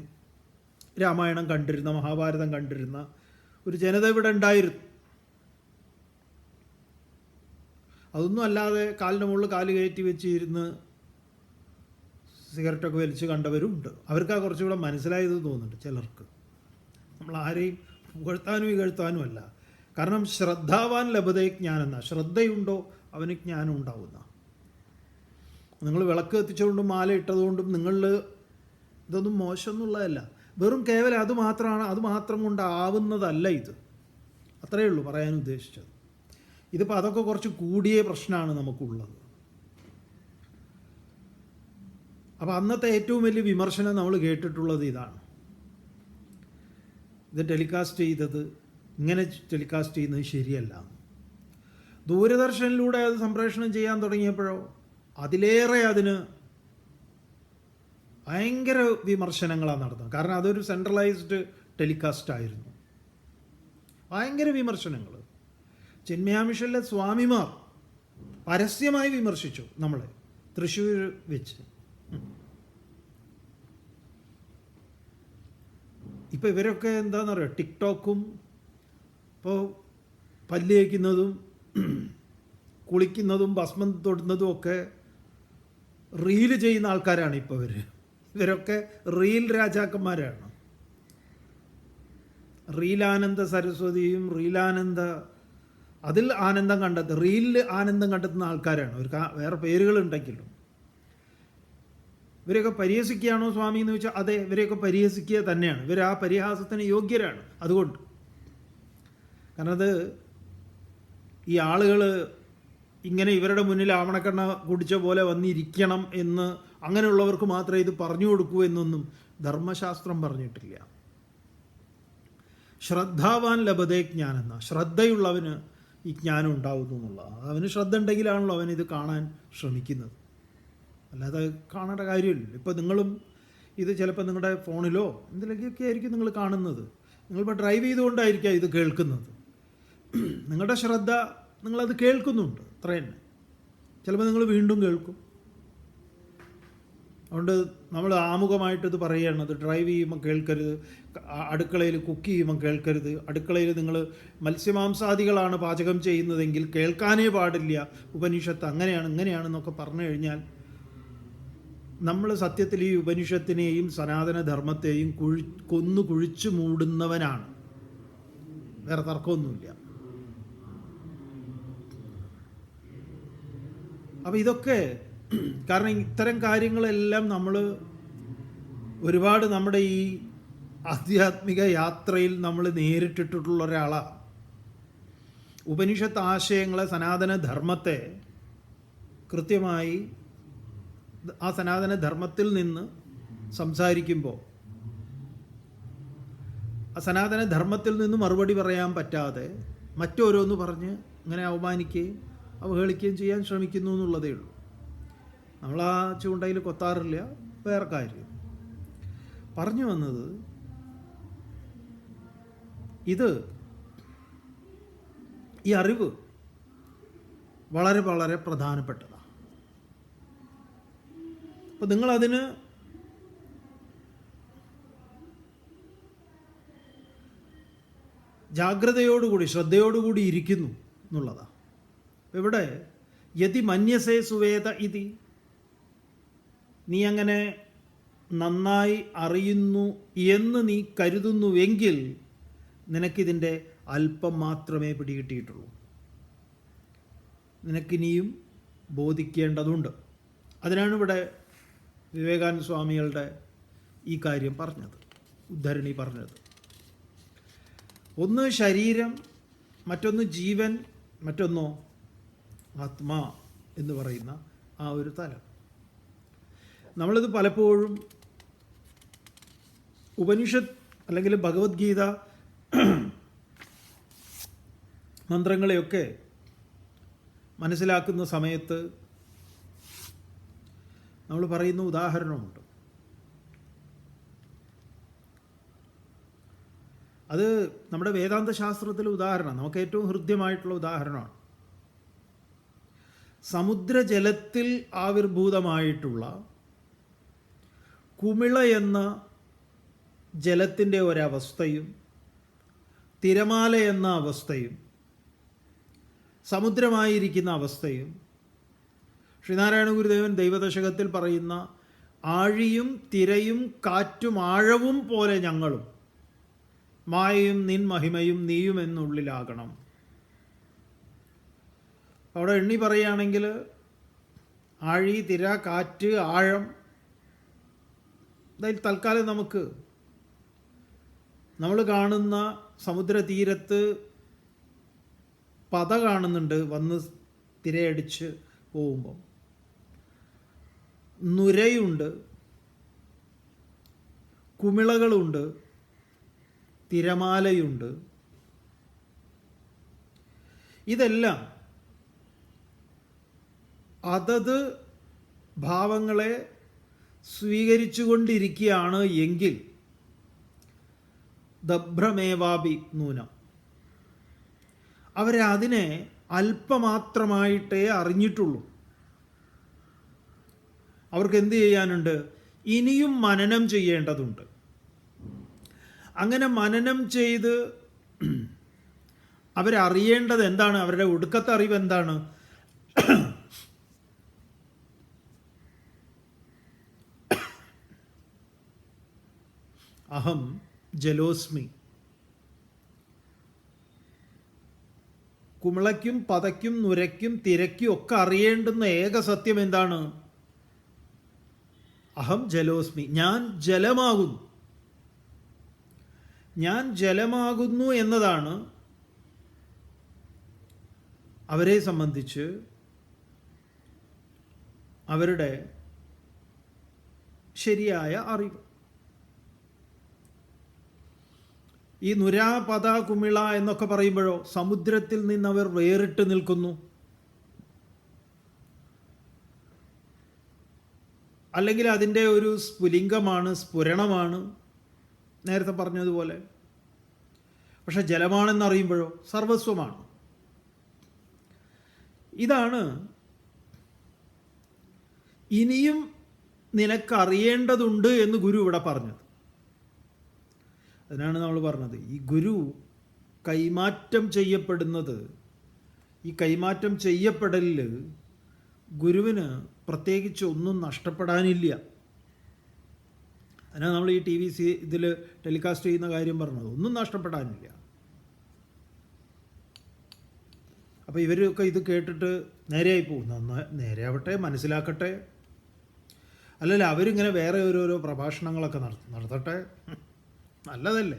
രാമായണം കണ്ടിരുന്ന, മഹാഭാരതം കണ്ടിരുന്ന ഒരു ജനത ഇവിടെ ഉണ്ടായിരുന്നു. അതൊന്നും അല്ലാതെ കാലിൻ്റെ മുകളിൽ കാല് കയറ്റി വെച്ച് ഇരുന്ന് സിഗരറ്റൊക്കെ വലിച്ച് കണ്ടവരും ഉണ്ട്. അവർക്കാ കുറച്ചുകൂടെ മനസ്സിലായത് തോന്നുന്നുണ്ട് ചിലർക്ക്. നമ്മൾ ആരെയും പുകഴ്ത്താനും ഇകഴ്ത്താനും അല്ല. കാരണം ശ്രദ്ധാവാൻ ലഭതേ ജ്ഞാനം, ശ്രദ്ധയുണ്ടോ അവന് ജ്ഞാനം ഉണ്ടാവുന്ന. നിങ്ങൾ വിളക്ക് കത്തിച്ചുകൊണ്ടും മാല ഇട്ടതുകൊണ്ടും നിങ്ങളിൽ ഇതൊന്നും മോശം എന്നുള്ളതല്ല. വെറും കേവലം അത് മാത്രം കൊണ്ടാവുന്നതല്ല ഇത്. അത്രയേ ഉള്ളൂ പറയാൻ ഉദ്ദേശിച്ചത്. ഇതിപ്പോൾ അതൊക്കെ കുറച്ച് കൂടിയ പ്രശ്നമാണ് നമുക്കുള്ളത്. അപ്പോൾ അന്നത്തെ ഏറ്റവും വലിയ വിമർശനം നമ്മൾ കേട്ടിട്ടുള്ളത് ഇതാണ്, ഇത് ടെലികാസ്റ്റ് ചെയ്തത്, ഇങ്ങനെ ടെലികാസ്റ്റ് ചെയ്യുന്നത് ശരിയല്ല. ദൂരദർശനിലൂടെ അത് സംപ്രേഷണം ചെയ്യാൻ തുടങ്ങിയപ്പോഴോ അതിലേറെ അതിന് ഭയങ്കര വിമർശനങ്ങളാണ് നടന്നത്. കാരണം അതൊരു സെൻട്രലൈസ്ഡ് ടെലികാസ്റ്റ് ആയിരുന്നു. ഭയങ്കര വിമർശനങ്ങൾ. ചിന്മയാമിഷനിലെ സ്വാമിമാർ പരസ്യമായി വിമർശിച്ചു നമ്മളെ തൃശ്ശൂർ വെച്ച്. ഇപ്പോൾ ഇവരൊക്കെ എന്താണെന്ന് പറയുക, ടിക്ടോക്കും ഇപ്പോൾ പല്ല് തേക്കുന്നതും കുളിക്കുന്നതും ഭസ്മം തൊടുന്നതും ഒക്കെ റീല് ചെയ്യുന്ന ആൾക്കാരാണ് ഇപ്പോൾ ഇവരൊക്കെ റീൽ രാജാക്കന്മാരാണ്. റീലാനന്ദ സരസ്വതിയും അതിൽ ആനന്ദം റീലിൽ ആനന്ദം കണ്ടെത്തുന്ന ആൾക്കാരാണ്. അവർക്ക് വേറെ പേരുകളുണ്ടെങ്കിലും. ഇവരെയൊക്കെ പരിഹസിക്കുകയാണോ സ്വാമി എന്ന് ചോദിച്ചാൽ അതെ, ഇവരെയൊക്കെ പരിഹസിക്കുക തന്നെയാണ്. ഇവർ ആ പരിഹാസത്തിന് യോഗ്യരാണ്. അതുകൊണ്ട് കാരണം അത് ഈ ആളുകൾ ഇങ്ങനെ ഇവരുടെ മുന്നിൽ ആവണക്കെണ്ണ കുടിച്ച പോലെ വന്നിരിക്കണം എന്ന് അങ്ങനെയുള്ളവർക്ക് മാത്രമേ ഇത് പറഞ്ഞു കൊടുക്കൂ എന്നൊന്നും ധർമ്മശാസ്ത്രം പറഞ്ഞിട്ടില്ല. ശ്രദ്ധാവാൻ ലഭതേ ജ്ഞാനം എന്ന, ശ്രദ്ധയുള്ളവന് ഈ ജ്ഞാനം ഉണ്ടാകുന്നു എന്നുള്ളതാണ്. അവന് ശ്രദ്ധ ഉണ്ടെങ്കിലാണല്ലോ അവൻ ഇത് കാണാൻ ശ്രമിക്കുന്നത്, അല്ലാതെ കാണേണ്ട കാര്യമില്ല. ഇപ്പോൾ നിങ്ങളും ഇത് ചിലപ്പോൾ നിങ്ങളുടെ ഫോണിലോ എന്തിലൊക്കെ ആയിരിക്കും നിങ്ങൾ കാണുന്നത്. നിങ്ങളിപ്പോൾ ഡ്രൈവ് ചെയ്തുകൊണ്ടായിരിക്കാം ഇത് കേൾക്കുന്നത്. നിങ്ങളുടെ ശ്രദ്ധ, നിങ്ങളത് കേൾക്കുന്നുണ്ട്, അത്ര തന്നെ. ചിലപ്പോൾ നിങ്ങൾ വീണ്ടും കേൾക്കും. അതുകൊണ്ട് നമ്മൾ ആമുഖമായിട്ട് ഇത് പറയുകയാണ്, അത് ഡ്രൈവ് ചെയ്യുമ്പോൾ കേൾക്കരുത്, അടുക്കളയിൽ കുക്ക് ചെയ്യുമ്പോൾ കേൾക്കരുത്, അടുക്കളയിൽ നിങ്ങൾ മത്സ്യമാംസാദികളാണ് പാചകം ചെയ്യുന്നതെങ്കിൽ കേൾക്കാനേ പാടില്ല, ഉപനിഷത്ത് അങ്ങനെയാണ് ഇങ്ങനെയാണെന്നൊക്കെ പറഞ്ഞു കഴിഞ്ഞാൽ നമ്മൾ സത്യത്തിൽ ഈ ഉപനിഷത്തിനെയും സനാതനധർമ്മത്തെയും കൊന്നു കുഴിച്ചു മൂടുന്നവനാണ്. വേറെ തർക്കമൊന്നുമില്ല. അപ്പോൾ ഇതൊക്കെ കാരണം ഇത്തരം കാര്യങ്ങളെല്ലാം നമ്മൾ ഒരുപാട് നമ്മുടെ ഈ ആധ്യാത്മിക യാത്രയിൽ നമ്മൾ നേരിട്ടിട്ടുള്ള ഒരാളാണ്. ഉപനിഷത്ത് ആശയങ്ങളെ, സനാതനധർമ്മത്തെ കൃത്യമായി ആ സനാതനധർമ്മത്തിൽ നിന്ന് സംസാരിക്കുമ്പോൾ ആ സനാതനധർമ്മത്തിൽ നിന്ന് മറുപടി പറയാൻ പറ്റാതെ മറ്റോരോന്ന് പറഞ്ഞ് ഇങ്ങനെ അവമാനിക്കുകയും അവഹേളിക്കുകയും ചെയ്യാൻ ശ്രമിക്കുന്നു എന്നുള്ളതേ ഉള്ളൂ. നമ്മൾ ആ ചൂണ്ടയിൽ കൊത്താറില്ല, വേറെ കാര്യം. പറഞ്ഞു വന്നത് ഇത്, ഈ അറിവ് വളരെ വളരെ പ്രധാനപ്പെട്ടതാണ്. അപ്പോൾ നിങ്ങളതിന് ജാഗ്രതയോടുകൂടി ശ്രദ്ധയോടുകൂടി ഇരിക്കുന്നു എന്നുള്ളതാണ്. ഇവിടെ യതി മന്യസേ സുവേദ ഇതി, നീ അങ്ങനെ നന്നായി അറിയുന്നു എന്ന് നീ കരുതുന്നുവെങ്കിൽ നിനക്കിതിൻ്റെ അല്പം മാത്രമേ പിടികിട്ടിയിട്ടുള്ളൂ. നിനക്കിനിയും ബോധിക്കേണ്ടതുണ്ട്. അതിനാണ് ഇവിടെ വിവേകാനന്ദ സ്വാമികളുടെ ഈ കാര്യം പറഞ്ഞത്, ഉദ്ധരണി പറഞ്ഞത്. ഒന്ന് ശരീരം, മറ്റൊന്ന് ജീവൻ, മറ്റൊന്നോ ആത്മാ എന്ന് പറയുന്ന ആ ഒരു തലം. നമ്മളിത് പലപ്പോഴും ഉപനിഷത്ത് അല്ലെങ്കിൽ ഭഗവത്ഗീത മന്ത്രങ്ങളെയൊക്കെ മനസ്സിലാക്കുന്ന സമയത്ത് നമ്മൾ പറയുന്ന ഉദാഹരണമുണ്ട്. അത് നമ്മുടെ വേദാന്ത ശാസ്ത്രത്തിലെ ഉദാഹരണം, നമുക്ക് ഏറ്റവും ഹൃദ്യമായിട്ടുള്ള ഉദാഹരണമാണ്. സമുദ്രജലത്തിൽ ആവിർഭൂതമായിട്ടുള്ള കുമിള എന്ന ജലത്തിൻ്റെ ഒരവസ്ഥയും തിരമാല എന്ന അവസ്ഥയും സമുദ്രമായിരിക്കുന്ന അവസ്ഥയും ശ്രീനാരായണ ഗുരുദേവൻ ദൈവദശകത്തിൽ പറയുന്ന ആഴിയും തിരയും കാറ്റും ആഴവും പോലെ ഞങ്ങളും മായയും നിൻ മഹിമയും നീയും എന്നുള്ളിലാകണം. അവിടെ എണ്ണി പറയുകയാണെങ്കിൽ ആഴി, തിര, കാറ്റ്, ആഴം, അതായത് തൽക്കാലം നമ്മൾ കാണുന്ന സമുദ്രതീരത്ത് പത കാണുന്നുണ്ട്, വന്ന് തിരയടിച്ച് പോകുമ്പോൾ. നുരയുണ്ട്, കുമിളകളുണ്ട്, തിരമാലയുണ്ട്. ഇതെല്ലാം അതത് ഭാവങ്ങളെ സ്വീകരിച്ചുകൊണ്ടിരിക്കുകയാണ് എങ്കിൽ ദഭ്രമേവാപി നൂനം, അവരെ അതിനെ അല്പമാത്രമായിട്ടേ അറിഞ്ഞിട്ടുള്ളൂ. അവർക്ക് എന്ത് ചെയ്യാനുണ്ട്? ഇനിയും മനനം ചെയ്യേണ്ടതുണ്ട്. അങ്ങനെ മനനം ചെയ്ത് അവരറിയേണ്ടത് എന്താണ്? അവരുടെ ഒടുക്കത്തെ അറിവ് എന്താണ്? അഹം ജലോസ്മി. കുമിളയ്ക്കും പതയ്ക്കും നുരയ്ക്കും തിരയ്ക്കും ഒക്കെ അറിയേണ്ടുന്ന ഏക സത്യം എന്താണ്? അഹം ജലോസ്മി, ഞാൻ ജലമാകുന്നു. ഞാൻ ജലമാകുന്നു എന്നതാണ് അവരെ സംബന്ധിച്ച് അവരുടെ ശരിയായ അറിവ്. ഈ നുരാ പത കുമിള എന്നൊക്കെ പറയുമ്പോഴോ സമുദ്രത്തിൽ നിന്നവർ വേറിട്ട് നിൽക്കുന്നു, അല്ലെങ്കിൽ അതിൻ്റെ ഒരു സ്ഫുലിംഗമാണ്, സ്ഫുരണമാണ്, നേരത്തെ പറഞ്ഞതുപോലെ. പക്ഷെ ജലമാണെന്നറിയുമ്പോഴോ സർവസ്വമാണ്. ഇതാണ് ഇനിയും നിനക്കറിയേണ്ടതുണ്ട് എന്ന് ഗുരു ഇവിടെ പറഞ്ഞത്. അതിനാണ് നമ്മൾ പറഞ്ഞത് ഈ ഗുരു കൈമാറ്റം ചെയ്യപ്പെടുന്നത്, ഈ കൈമാറ്റം ചെയ്യപ്പെടലിൽ ഗുരുവിന് പ്രത്യേകിച്ച് ഒന്നും നഷ്ടപ്പെടാനില്ല. അതിനാണ് നമ്മൾ ഈ TVC ഇതിൽ ടെലികാസ്റ്റ് ചെയ്യുന്ന കാര്യം പറഞ്ഞത്, ഒന്നും നഷ്ടപ്പെടാനില്ല. അപ്പോൾ ഇവരൊക്കെ ഇത് കേട്ടിട്ട് നേരെയായി പോകും. നേരെയാവട്ടെ, മനസ്സിലാക്കട്ടെ. അല്ലല്ല, അവരിങ്ങനെ വേറെ ഓരോരോ പ്രഭാഷണങ്ങളൊക്കെ നടത്തട്ടെ, നല്ലതല്ലേ.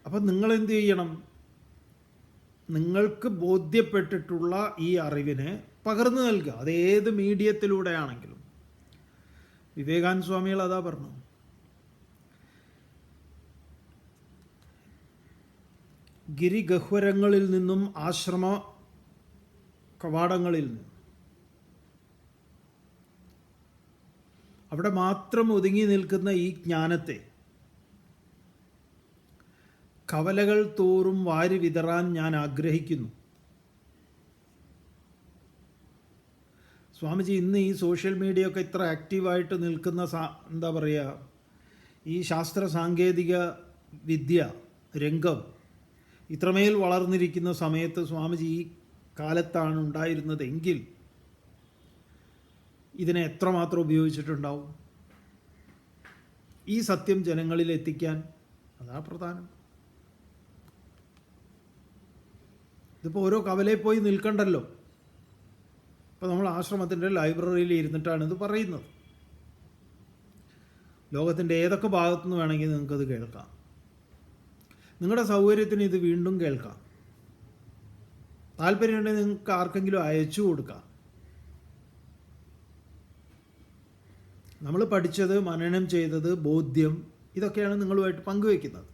അപ്പം നിങ്ങൾ എന്ത് ചെയ്യണം? നിങ്ങൾക്ക് ബോധ്യപ്പെട്ടിട്ടുള്ള ഈ അറിവിനെ പകർന്നു നൽകുക, അത് ഏത് മീഡിയത്തിലൂടെ ആണെങ്കിലും. വിവേകാനന്ദ സ്വാമികൾ അതാ പറഞ്ഞു, ഗിരിഗഹ്വരങ്ങളിൽ നിന്നും ആശ്രമ കവാടങ്ങളിൽ നിന്നും അവിടെ മാത്രം ഒതുങ്ങി നിൽക്കുന്ന ഈ ജ്ഞാനത്തെ കവലകൾ തോറും വാരി വിതറാൻ ഞാൻ ആഗ്രഹിക്കുന്നു. സ്വാമിജി ഇന്ന് ഈ സോഷ്യൽ മീഡിയ ഒക്കെ ഇത്ര ആക്റ്റീവായിട്ട് നിൽക്കുന്ന എന്താ പറയുക, ഈ ശാസ്ത്ര സാങ്കേതിക വിദ്യ രംഗം ഇത്രമേൽ വളർന്നിരിക്കുന്ന സമയത്ത് സ്വാമിജി ഈ കാലത്താണ് ഉണ്ടായിരുന്നതെങ്കിൽ ഇതിനെ എത്രമാത്രം ഉപയോഗിച്ചിട്ടുണ്ടാവും? ഈ സത്യം ജനങ്ങളിൽ എത്തിക്കാൻ അതാ പ്രധാനം. ഇതിപ്പോൾ ഓരോ കവലയിൽ പോയി നിൽക്കണ്ടല്ലോ. ഇപ്പോൾ നമ്മൾ ആശ്രമത്തിൻ്റെ ലൈബ്രറിയിൽ ഇരുന്നിട്ടാണ് ഇത് പറയുന്നത്. ലോകത്തിൻ്റെ ഏതൊക്കെ ഭാഗത്തുനിന്ന് വേണമെങ്കിൽ നിങ്ങൾക്കത് കേൾക്കാം. നിങ്ങളുടെ സൗകര്യത്തിന് ഇത് വീണ്ടും കേൾക്കാം. താല്പര്യമുണ്ടെങ്കിൽ നിങ്ങൾക്ക് ആർക്കെങ്കിലും അയച്ചു കൊടുക്കാം. നമ്മൾ പഠിച്ചത്, മനനം ചെയ്തത്, ബോധ്യം, ഇതൊക്കെയാണ് നിങ്ങളുമായിട്ട് പങ്കുവയ്ക്കുന്നത്.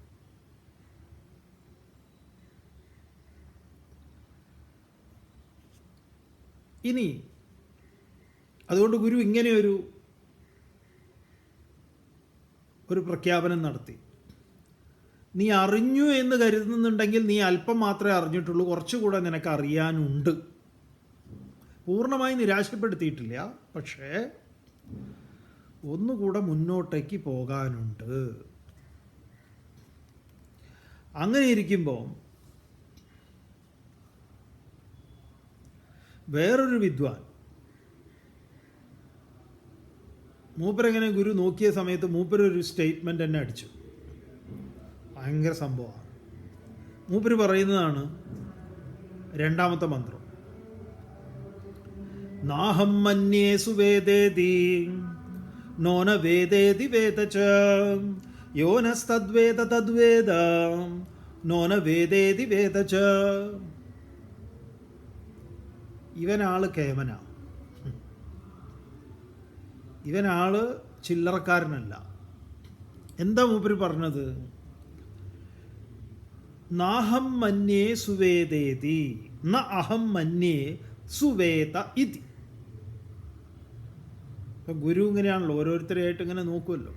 ഇനി അതുകൊണ്ട് ഗുരു ഇങ്ങനെയൊരു പ്രഖ്യാപനം നടത്തി. നീ അറിഞ്ഞു എന്ന് കരുതുന്നുണ്ടെങ്കിൽ നീ അല്പം മാത്രമേ അറിഞ്ഞിട്ടുള്ളൂ, കുറച്ചുകൂടെ നിനക്ക് അറിയാനുണ്ട്. പൂർണ്ണമായി നിരാശപ്പെടുത്തിയിട്ടില്ല, പക്ഷേ ഒന്നുകൂടെ മുന്നോട്ടേക്ക് പോകാനുണ്ട്. അങ്ങനെ ഇരിക്കുമ്പോൾ വേറൊരു വിദ്വാൻ മൂപ്പരെങ്ങനെ ഗുരു നോക്കിയ സമയത്ത് മൂപ്പരൊരു സ്റ്റേറ്റ്മെൻ്റ് തന്നെ അടിച്ചു. ഭയങ്കര സംഭവമാണ്. മൂപ്പര് പറയുന്നതാണ് രണ്ടാമത്തെ മന്ത്രം. നാഹം മന്യേ സുവേദേതി നോന വേദേതി വേദച യോനസ്തദ്വേദ തദ്വേദ നോന വേദേതി വേദച. ഇവനാള് കേമന, ഇവനാള് ചില്ലറക്കാരനല്ല. എന്താ മൂപ്പര് പറഞ്ഞത്? നാഹം മന്യേ സുവേദേതി ന അഹം മന്യേ സുവേദ ഇതി. ഇപ്പം ഗുരു ഇങ്ങനെയാണല്ലോ, ഓരോരുത്തരെയായിട്ട് ഇങ്ങനെ നോക്കുമല്ലോ.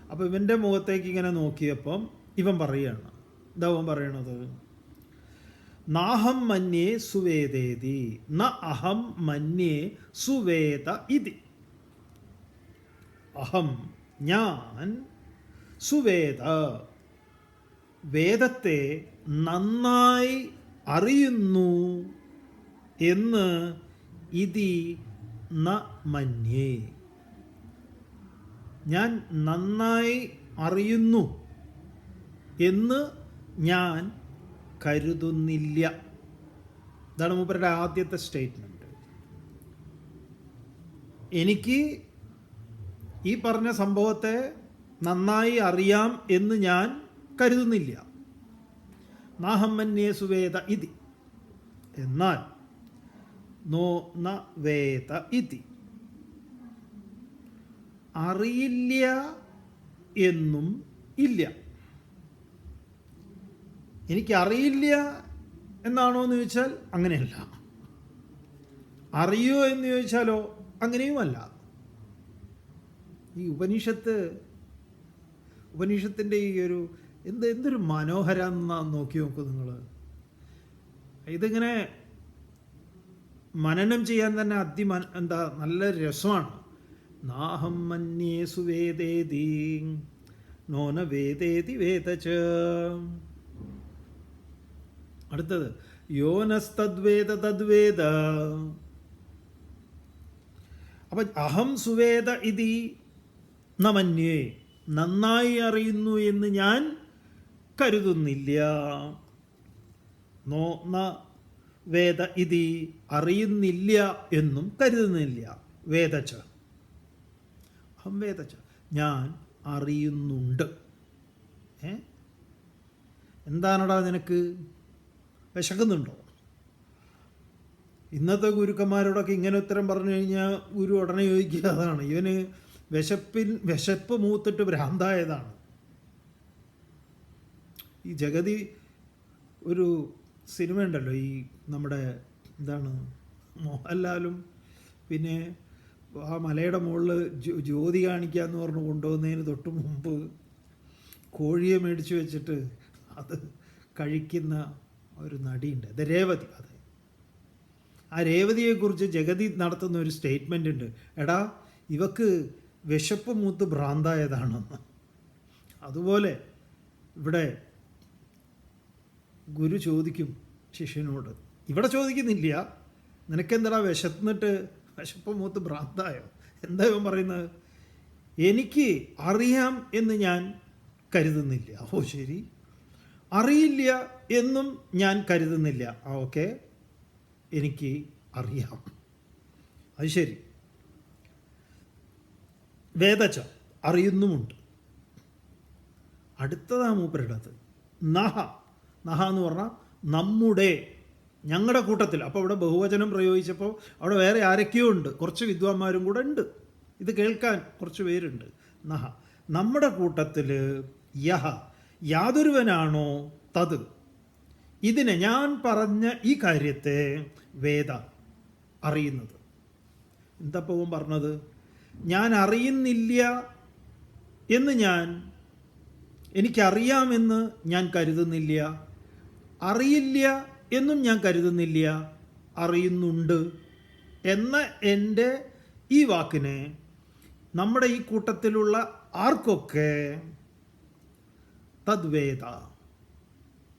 അപ്പോൾ ഇവൻ്റെ മുഖത്തേക്ക് ഇങ്ങനെ നോക്കിയപ്പം ഇവൻ പറയുകയാണ്, എന്താ അവൻ പറയണത്? നാഹം മന്യേ സുവേദേതി ന അഹം മന്യേ സുവേദ ഇതി. അഹം ഞാൻ, സുവേദ വേദത്തെ നന്നായി അറിയുന്നു എന്ന് ഇതി ന മന്യേ ഞാൻ നന്നായി അറിയുന്നു എന്ന് ഞാൻ കരുതുന്നില്ല. ഇതാണ് മൂപ്പരുടെ ആദ്യത്തെ സ്റ്റേറ്റ്മെൻറ്റ്. എനിക്ക് ഈ പറഞ്ഞ സംഭവത്തെ നന്നായി അറിയാം എന്ന് ഞാൻ കരുതുന്നില്ല. നാഹം മന്യേ സുവേദ ഇതി. എന്നാൽ നോ ന വേദ ഇതി, അറിയില്ല എന്നും ഇല്ല. എനിക്കറിയില്ല എന്നാണോ എന്ന് ചോദിച്ചാൽ അങ്ങനെയല്ല. അറിയോ എന്ന് ചോദിച്ചാലോ അങ്ങനെയുമല്ല. ഈ ഉപനിഷത്തിൻ്റെ ഈ ഒരു എന്തൊരു മനോഹരമെന്നാ നോക്കി നോക്കൂ നിങ്ങൾ. ഇതിങ്ങനെ മനനം ചെയ്യാൻ തന്നെ നല്ല രസമാണ്. നാഹം മന്യേ സുവേദേതി നോന വേദേതി വേദച. അടുത്തത് യോനസ്തദ്വേദ തദ്വേദ. അപ്പം അഹം സുവേദ ഇതി ന മന്യേ, നന്നായി അറിയുന്നു എന്ന് ഞാൻ കരുതുന്നില്ല. നോ ന വേദ ഇതി, അറിയുന്നില്ല എന്നും കരുതുന്നില്ല. വേദച്ച അഹം വേദച്ച, ഞാൻ അറിയുന്നുണ്ട്. എന്താണടാ നിനക്ക്, വിശക്കുന്നുണ്ടോ? ഇന്നത്തെ ഗുരുക്കന്മാരോടൊക്കെ ഇങ്ങനെ ഉത്തരം പറഞ്ഞു കഴിഞ്ഞാൽ ഗുരു ഉടനെ ചോദിക്കുക അതാണ്, ഇവന് വിശപ്പ് മൂത്തിട്ട് ഭ്രാന്തായതാണ്. ഈ ജഗതി ഒരു സിനിമ ഉണ്ടല്ലോ, ഈ നമ്മുടെ മോഹൻലാലും പിന്നെ ആ മലയുടെ മുകളിൽ ജ്യോതി കാണിക്കാന്ന് പറഞ്ഞ് കൊണ്ടുപോകുന്നതിന് തൊട്ട് മുമ്പ് കോഴിയെ മേടിച്ച് വെച്ചിട്ട് അത് കഴിക്കുന്ന ഒരു നടിയുണ്ട്, അത് രേവതി. അതെ, ആ രേവതിയെക്കുറിച്ച് ജഗതി നടത്തുന്ന ഒരു സ്റ്റേറ്റ്മെൻ്റ് ഉണ്ട്, എടാ ഇവക്ക് വിശപ്പ് മൂത്ത് ഭ്രാന്തായതാണെന്ന്. അതുപോലെ ഇവിടെ ഗുരു ചോദിക്കും ശിഷ്യനോട്, ഇവിടെ ചോദിക്കുന്നില്ല നിനക്കെന്താടാ വിശന്നിട്ട് വിശപ്പ് മൂത്ത് ഭ്രാന്തായോ, എന്താ ഇവൻ പറയുന്നത്? എനിക്ക് അറിയാം എന്ന് ഞാൻ കരുതുന്നില്ല. ഓ ശരി, അറിയില്ല എന്നും ഞാൻ കരുതുന്നില്ല. ഓക്കെ, എനിക്ക് അറിയാം, അത് ശരി. വേദച്ച അറിയുന്നുമുണ്ട്. അടുത്തതാ മൂപ്പരിടത്ത് നഹ. നഹ എന്ന് പറഞ്ഞാൽ നമ്മുടെ, ഞങ്ങളുടെ കൂട്ടത്തിൽ. അപ്പോൾ ഇവിടെ ബഹുവചനം പ്രയോഗിച്ചപ്പോൾ അവിടെ വേറെ ആരൊക്കെയോ ഉണ്ട്, കുറച്ച് വിദ്വാന്മാരും കൂടെ ഉണ്ട്, ഇത് കേൾക്കാൻ കുറച്ച് പേരുണ്ട്. നഹ നമ്മുടെ കൂട്ടത്തിൽ, യഹ യാതൊരുവനാണോ, തത് ഇതിനെ ഞാൻ പറഞ്ഞ ഈ കാര്യത്തെ വേദ അറിയുന്നത്. എന്താ പോവും പറഞ്ഞത്? ഞാൻ അറിയുന്നില്ല എന്ന് എനിക്കറിയാമെന്ന് ഞാൻ കരുതുന്നില്ല, അറിയില്ല എന്നും ഞാൻ കരുതുന്നില്ല, അറിയുന്നുണ്ട് എന്ന എൻ്റെ ഈ വാക്കിനെ നമ്മുടെ ഈ കൂട്ടത്തിലുള്ള ആർക്കൊക്കെ തദ്വേദ,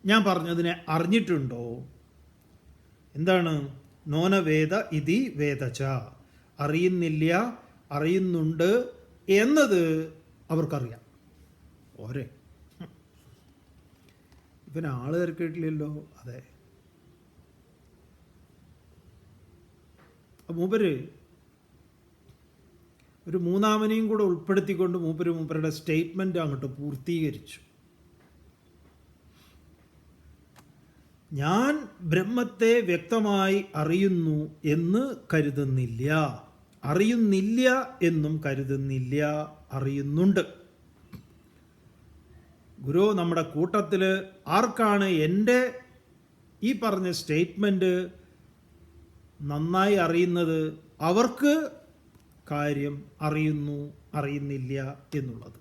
ഞാൻ പറഞ്ഞതിനെ അറിഞ്ഞിട്ടുണ്ടോ? എന്താണ്? നോനവേദ ഇതി വേദച്ച, അറിയുന്നില്ല അറിയുന്നുണ്ട് എന്നത് അവർക്കറിയാം. ഓരെ ഇവൻ ആള് തിരക്കിട്ടില്ലല്ലോ. അതെ, മൂപ്പര് ഒരു മൂന്നാമനെയും കൂടെ ഉൾപ്പെടുത്തിക്കൊണ്ട് മൂപ്പരുടെ സ്റ്റേറ്റ്മെൻ്റ് അങ്ങോട്ട് പൂർത്തീകരിച്ചു. ഞാൻ ബ്രഹ്മത്തെ വ്യക്തമായി അറിയുന്നു എന്ന് കരുതുന്നില്ല, അറിയുന്നില്ല എന്നും കരുതുന്നില്ല, അറിയുന്നുണ്ട്. ഗുരു നമ്മുടെ കൂട്ടത്തിൽ ആർക്കാണ് എൻ്റെ ഈ പറഞ്ഞ സ്റ്റേറ്റ്മെൻറ്റ് നന്നായി അറിയുന്നത്, അവർക്ക് കാര്യം അറിയുന്നു അറിയുന്നില്ല എന്നുള്ളത്.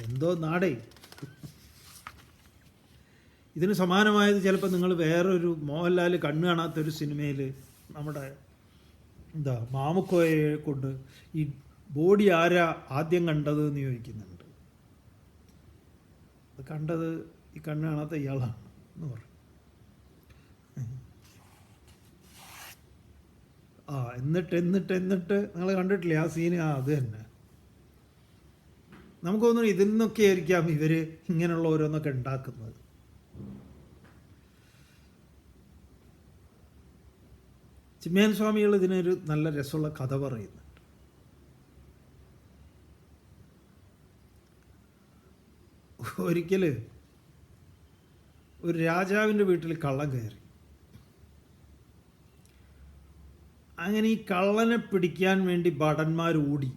എന്തോ നാടേ. ഇതിന് സമാനമായത് ചിലപ്പോൾ നിങ്ങൾ വേറൊരു മോഹൻലാൽ കണ്ണു കാണാത്തൊരു സിനിമയിൽ നമ്മുടെ മാമുക്കോയെ കൊണ്ട് ഈ ബോഡി ആരാ ആദ്യം കണ്ടത് എന്ന് ചോദിക്കുന്നുണ്ട്. അത് കണ്ടത് ഈ കണ്ണു കാണാത്ത ഇയാളാണ് എന്ന് പറയും. എന്നിട്ട് നിങ്ങൾ കണ്ടിട്ടില്ലേ ആ സീന്? അത് തന്നെ. നമുക്ക് തോന്നുന്നു ഇതിൽ നിന്നൊക്കെ ആയിരിക്കാം ഇവർ ഇങ്ങനെയുള്ള ഓരോന്നൊക്കെ ഉണ്ടാക്കുന്നത്. ചിന്മയാനന്ദ സ്വാമികൾ ഇതിനൊരു നല്ല രസമുള്ള കഥ പറയുന്നുണ്ട്. ഒരിക്കൽ ഒരു രാജാവിൻ്റെ വീട്ടിൽ കള്ളൻ കയറി. അങ്ങനെ ഈ കള്ളനെ പിടിക്കാൻ വേണ്ടി ഭടന്മാർ ഓടി.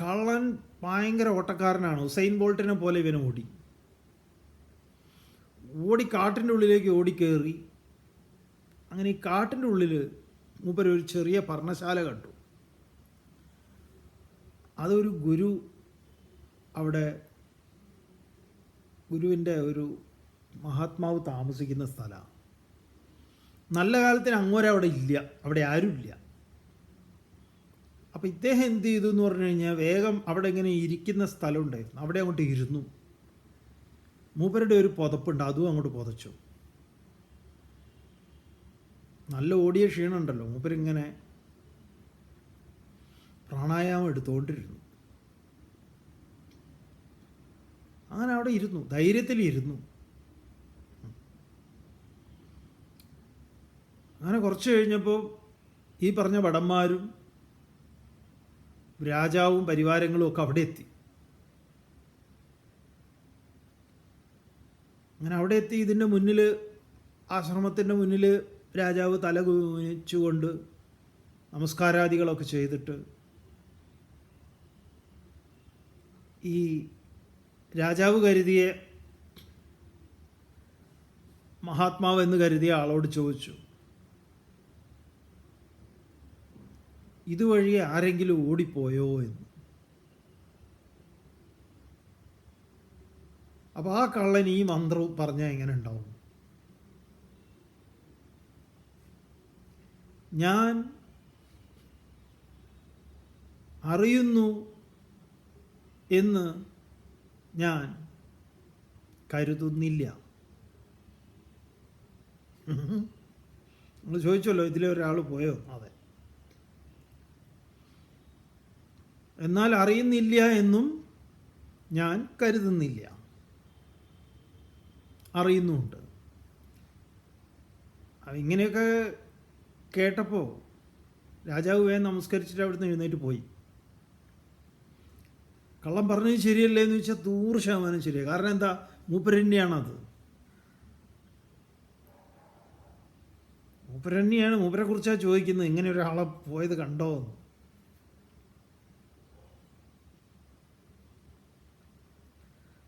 കള്ളൻ ഭയങ്കര ഓട്ടക്കാരനാണ്, ഉസൈൻ ബോൾട്ടിനെ പോലെ ഇവനെ ഓടി കാട്ടിൻ്റെ ഉള്ളിലേക്ക് ഓടിക്കയറി. അങ്ങനെ ഈ കാട്ടിൻ്റെ ഉള്ളിൽ മൂപ്പരൊരു ചെറിയ പർണശാല കണ്ടു. അതൊരു ഗുരു, അവിടെ ഗുരുവിൻ്റെ ഒരു മഹാത്മാവ് താമസിക്കുന്ന സ്ഥലമാണ്. നല്ല കാലത്തിന് അങ്ങോരം അവിടെ ഇല്ല, അവിടെ ആരുമില്ല. അപ്പോൾ ഇദ്ദേഹം എന്ത് ചെയ്തു എന്ന് പറഞ്ഞു കഴിഞ്ഞാൽ വേഗം അവിടെ ഇങ്ങനെ ഇരിക്കുന്ന സ്ഥലം ഉണ്ടായിരുന്നു, അവിടെ അങ്ങോട്ട് ഇരുന്നു. മൂപ്പരുടെ ഒരു പുതപ്പുണ്ട്, അതും അങ്ങോട്ട് പുതച്ചു. നല്ല ഓടിയ ക്ഷീണമുണ്ടല്ലോ, മൂപ്പരിങ്ങനെ പ്രാണായാമം എടുത്തുകൊണ്ടിരുന്നു. അങ്ങനെ അവിടെ ഇരുന്നു, ധൈര്യത്തിലിരുന്നു. അങ്ങനെ കുറച്ച് കഴിഞ്ഞപ്പോൾ ഈ പറഞ്ഞ ഭടന്മാരും രാജാവും പരിവാരങ്ങളും ഒക്കെ അവിടെ എത്തി. അങ്ങനെ അവിടെ എത്തി ഇതിൻ്റെ മുന്നിൽ, ആശ്രമത്തിൻ്റെ മുന്നിൽ രാജാവ് തല കുനിച്ചുകൊണ്ട് നമസ്കാരാദികളൊക്കെ ചെയ്തിട്ട് ഈ രാജാവ് കരുതിയ മഹാത്മാവ് എന്ന് കരുതിയ ആളോട് ചോദിച്ചു, ഇതുവഴി ആരെങ്കിലും ഓടിപ്പോയോ എന്ന്. അപ്പോൾ ആ കള്ളൻ ഈ മന്ത്രം പറഞ്ഞാൽ എങ്ങനെ ഉണ്ടാവും? ഞാൻ അറിയുന്നു എന്ന് ഞാൻ കരുതുന്നില്ല. നിങ്ങൾ ചോദിച്ചല്ലോ ഇതിലെ ഒരാൾ പോയോ? അതെ. എന്നാൽ അറിയുന്നില്ല എന്നും ഞാൻ കരുതുന്നില്ല, അറിയുന്നുമുണ്ട്. ഇങ്ങനെയൊക്കെ കേട്ടപ്പോൾ രാജാവ് വേഗം നമസ്കരിച്ചിട്ട് അവിടുന്ന് എഴുന്നേറ്റ് പോയി. കള്ളം പറഞ്ഞത് ശരിയല്ലേ എന്ന് ചോദിച്ചാൽ 100% ശരിയാണ്. കാരണം എന്താ? മൂപ്പരന്നെയാണത്. മൂപ്പരന്നെയാണ്, മൂപ്പരെക്കുറിച്ചാണ് ചോദിക്കുന്നത്, ഇങ്ങനെ ഒരാളെ പോയത് കണ്ടോ എന്ന്.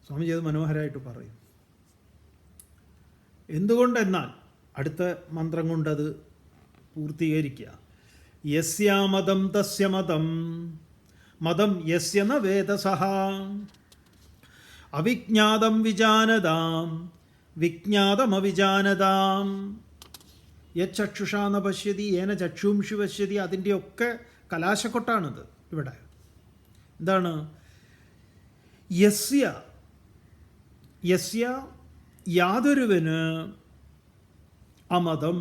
സ്വാമിജി അത് മനോഹരമായിട്ട് പറയും. എന്തുകൊണ്ടെന്നാൽ അടുത്ത മന്ത്രം കൊണ്ടത് പൂർത്തീകരിക്കുക. യസ്യാമതം തസ്യ മതം, മതം യസ്യ ന വേദസഃ, അവിജ്ഞാതം വിജാനതാം വിജ്ഞാതമവിജാനതാം, യച്ചക്ഷുഷാ ന പശ്യതി ഏന ചക്ഷുംഷി പശ്യതി. അതിൻ്റെയൊക്കെ കലാശക്കൊട്ടാണിത്. ഇവിടെ എന്താണ്? യസ്യ, യസ്യ യാതൊരുവന്, അമതം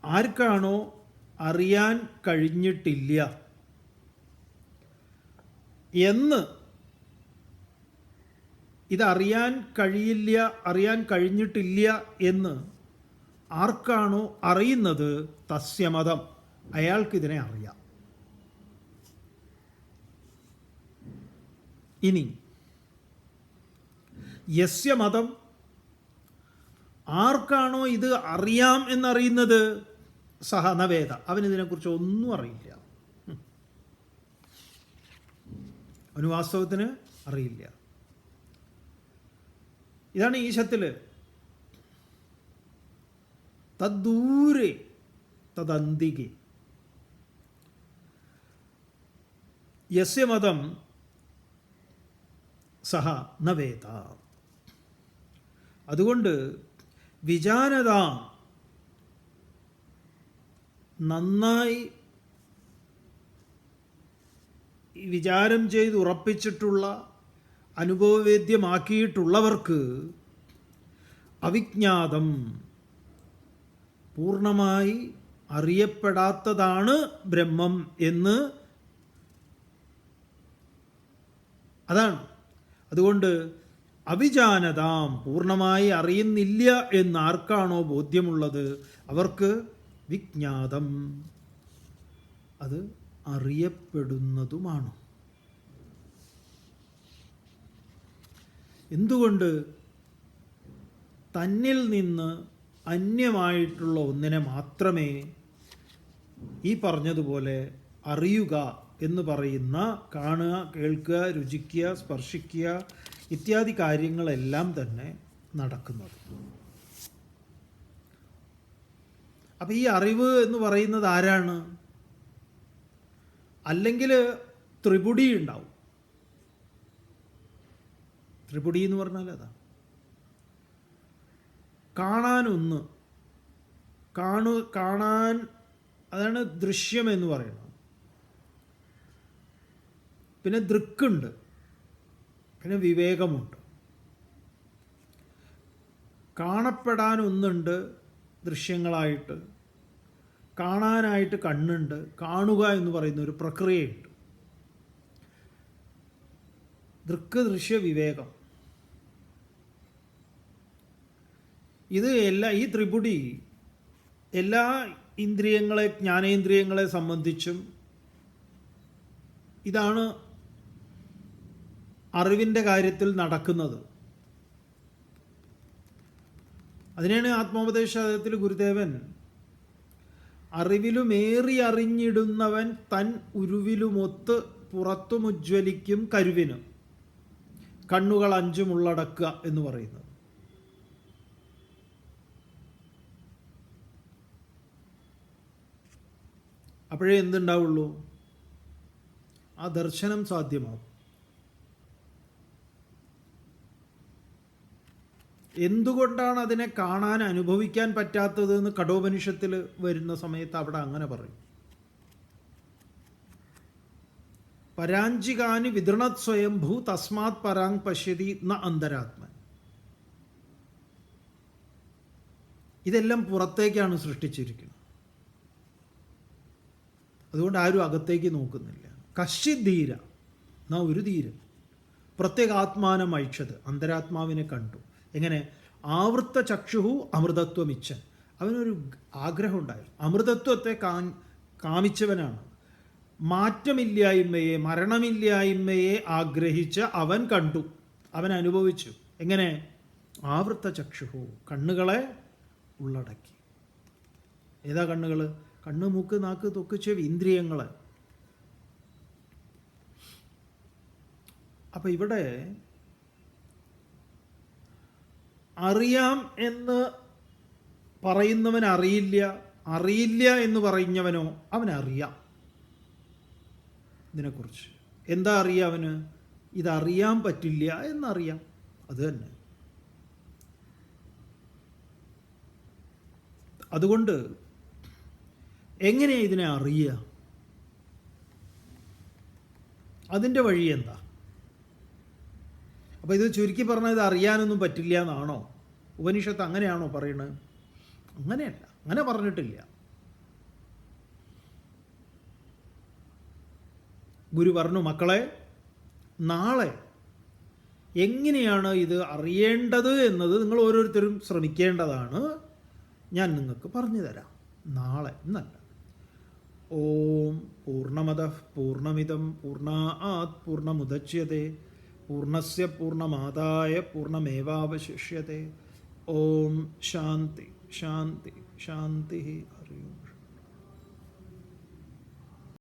ആർക്കാണോ അറിയാൻ കഴിഞ്ഞിട്ടില്ല എന്ന്, ഇതറിയാൻ കഴിയില്ല, അറിയാൻ കഴിഞ്ഞിട്ടില്ല എന്ന് ആർക്കാണോ അറിയുന്നത്, തസ്യമതം അയാൾക്കിതിനെ അറിയാം. ഇനി യസ്യ മതം, ആർക്കാണോ ഇത് അറിയാം എന്നറിയുന്നത്, സഹ നവേദ, അവനിതിനെക്കുറിച്ച് ഒന്നും അറിയില്ല. അവന് വാസ്തവത്തിന് അറിയില്ല. ഇതാണ് ഈശത്തിൽ തദ്ദൂരെ തദന്തികെ യസ്യ മതം സഹ നവേദ. അതുകൊണ്ട് വിജാനത, നന്നായി വിചാരം ചെയ്ത് ഉറപ്പിച്ചിട്ടുള്ള, അനുഭവവേദ്യമാക്കിയിട്ടുള്ളവർക്ക് അവിജ്ഞാതം, പൂർണ്ണമായി അറിയപ്പെടാത്തതാണ് ബ്രഹ്മം എന്ന്. അതാണ്. അതുകൊണ്ട് അവിജാനതാം, പൂർണ്ണമായി അറിയുന്നില്ല എന്നാർക്കാണോ ബോധ്യമുള്ളത് അവർക്ക് വിജ്ഞാതം, അത് അറിയപ്പെടുന്നതുമാണ്. എന്തുകൊണ്ട്? തന്നിൽ നിന്ന് അന്യമായിട്ടുള്ള ഒന്നിനെ മാത്രമേ ഈ പറഞ്ഞതുപോലെ അറിയുക എന്ന് പറയുന്ന കാണുക, കേൾക്കുക, രുചിക്കുക, സ്പർശിക്കുക ഇത്യാദി കാര്യങ്ങളെല്ലാം തന്നെ നടക്കുന്നത്. അപ്പം ഈ അറിവ് എന്ന് പറയുന്നത് ആരാണ്? അല്ലെങ്കിൽ ത്രിപുടി ഉണ്ടാവും. ത്രിപുടി എന്ന് പറഞ്ഞാൽ അതാണ്. കാണാനൊന്ന്, കാണാൻ, അതാണ് ദൃശ്യം എന്ന് പറയുന്നത്. പിന്നെ ദൃക്കുണ്ട്, പിന്നെ വിവേകമുണ്ട്. കാണപ്പെടാൻ ഒന്നുണ്ട് ദൃശ്യങ്ങളായിട്ട്, കാണാനായിട്ട് കണ്ണുണ്ട്, കാണുക എന്ന് പറയുന്ന ഒരു പ്രക്രിയയുണ്ട്. ദൃക്ക്, ദൃശ്യ, വിവേകം, ഇത് ഈ ത്രിപുടി എല്ലാ ഇന്ദ്രിയങ്ങളെ, ജ്ഞാനേന്ദ്രിയങ്ങളെ സംബന്ധിച്ചും ഇതാണ് അറിവിൻ്റെ കാര്യത്തിൽ നടക്കുന്നത്. അതിനാണ് ആത്മോപദേശത്തിൽ ഗുരുദേവൻ അറിവിലുമേറി അറിഞ്ഞിടുന്നവൻ തൻ ഉരുവിലുമൊത്ത് പുറത്തുമുജ്വലിക്കും കരുവിന് കണ്ണുകൾ അഞ്ചും ഉള്ളടക്കുക എന്ന് പറയുന്നത്. അപ്പോഴേ എന്തുണ്ടാവുള്ളൂ? ആ ദർശനം സാധ്യമാവും. എന്തുകൊണ്ടാണ് അതിനെ കാണാൻ, അനുഭവിക്കാൻ പറ്റാത്തത് എന്ന് കഠോപനിഷത്തിൽ വരുന്ന സമയത്ത് അവിടെ അങ്ങനെ പറയും. പരാഞ്ചികാനി വിതൃണത് സ്വയംഭൂ തസ്മാത് പരാങ് പശ്യതി ന അന്തരാത്മൻ. ഇതെല്ലാം പുറത്തേക്കാണ് സൃഷ്ടിച്ചിരിക്കുന്നത്. അതുകൊണ്ട് ആരും അകത്തേക്ക് നോക്കുന്നില്ല. കശ്ചിത് ധീര, എന്നാ ഒരു ധീരൻ പ്രത്യേകാത്മാനം അയച്ചത്, അന്തരാത്മാവിനെ കണ്ടു. എങ്ങനെ? ആവൃത്ത ചക്ഷുഹു അമൃതത്വമിച്ഛൻ. അവനൊരു ആഗ്രഹം ഉണ്ടായി, അമൃതത്വത്തെ കാമിച്ചവനാണ്. മാറ്റമില്ലായ്മയെ, മരണമില്ലായ്മയെ ആഗ്രഹിച്ച് അവൻ കണ്ടു, അവൻ അനുഭവിച്ചു. എങ്ങനെ? ആവൃത്ത ചക്ഷുഹു, കണ്ണുകളെ ഉള്ളടക്കി. ഏതാ കണ്ണുകൾ? കണ്ണ്, മൂക്ക്, നാക്ക്, ത്വക്ക്, ചെവി, ഇന്ദ്രിയങ്ങൾ. അപ്പം ഇവിടെ അറിയാം എന്ന് പറയുന്നവൻ അറിയില്ല, അറിയില്ല എന്ന് പറഞ്ഞവനോ അവനറിയാം. ഇതിനെക്കുറിച്ച് എന്താ അറിയാം അവന്? ഇതറിയാൻ പറ്റില്ല എന്നറിയാം. അത് തന്നെ. അതുകൊണ്ട് എങ്ങനെയാണ് ഇതിനെ അറിയുക? അതിൻ്റെ വഴി എന്താ? അപ്പോൾ ഇത് ചുരുക്കി പറഞ്ഞാൽ ഇത് അറിയാനൊന്നും പറ്റില്ല എന്നാണോ ഉപനിഷത്ത്? അങ്ങനെയാണോ പറയുന്നത്? അങ്ങനെയല്ല, അങ്ങനെ പറഞ്ഞിട്ടില്ല. ഗുരു പറഞ്ഞു, മക്കളെ, നാളെ എങ്ങനെയാണ് ഇത് അറിയേണ്ടത് എന്നത് നിങ്ങൾ ഓരോരുത്തരും ശ്രമിക്കേണ്ടതാണ്. ഞാൻ നിങ്ങൾക്ക് പറഞ്ഞു തരാം നാളെ, എന്നല്ല. ഓം പൂർണ്ണമദഃ പൂർണ്ണമിദം പൂർണ്ണാത് പൂർണ്ണമുദച്യതേ പൂർണ്ണസ്യ പൂർണ്ണമാദായ പൂർണ്ണമേവാവശിഷ്യത്തെ. ഓം ശാന്തി ശാന്തി ശാന്തി. ഹരി ഓം.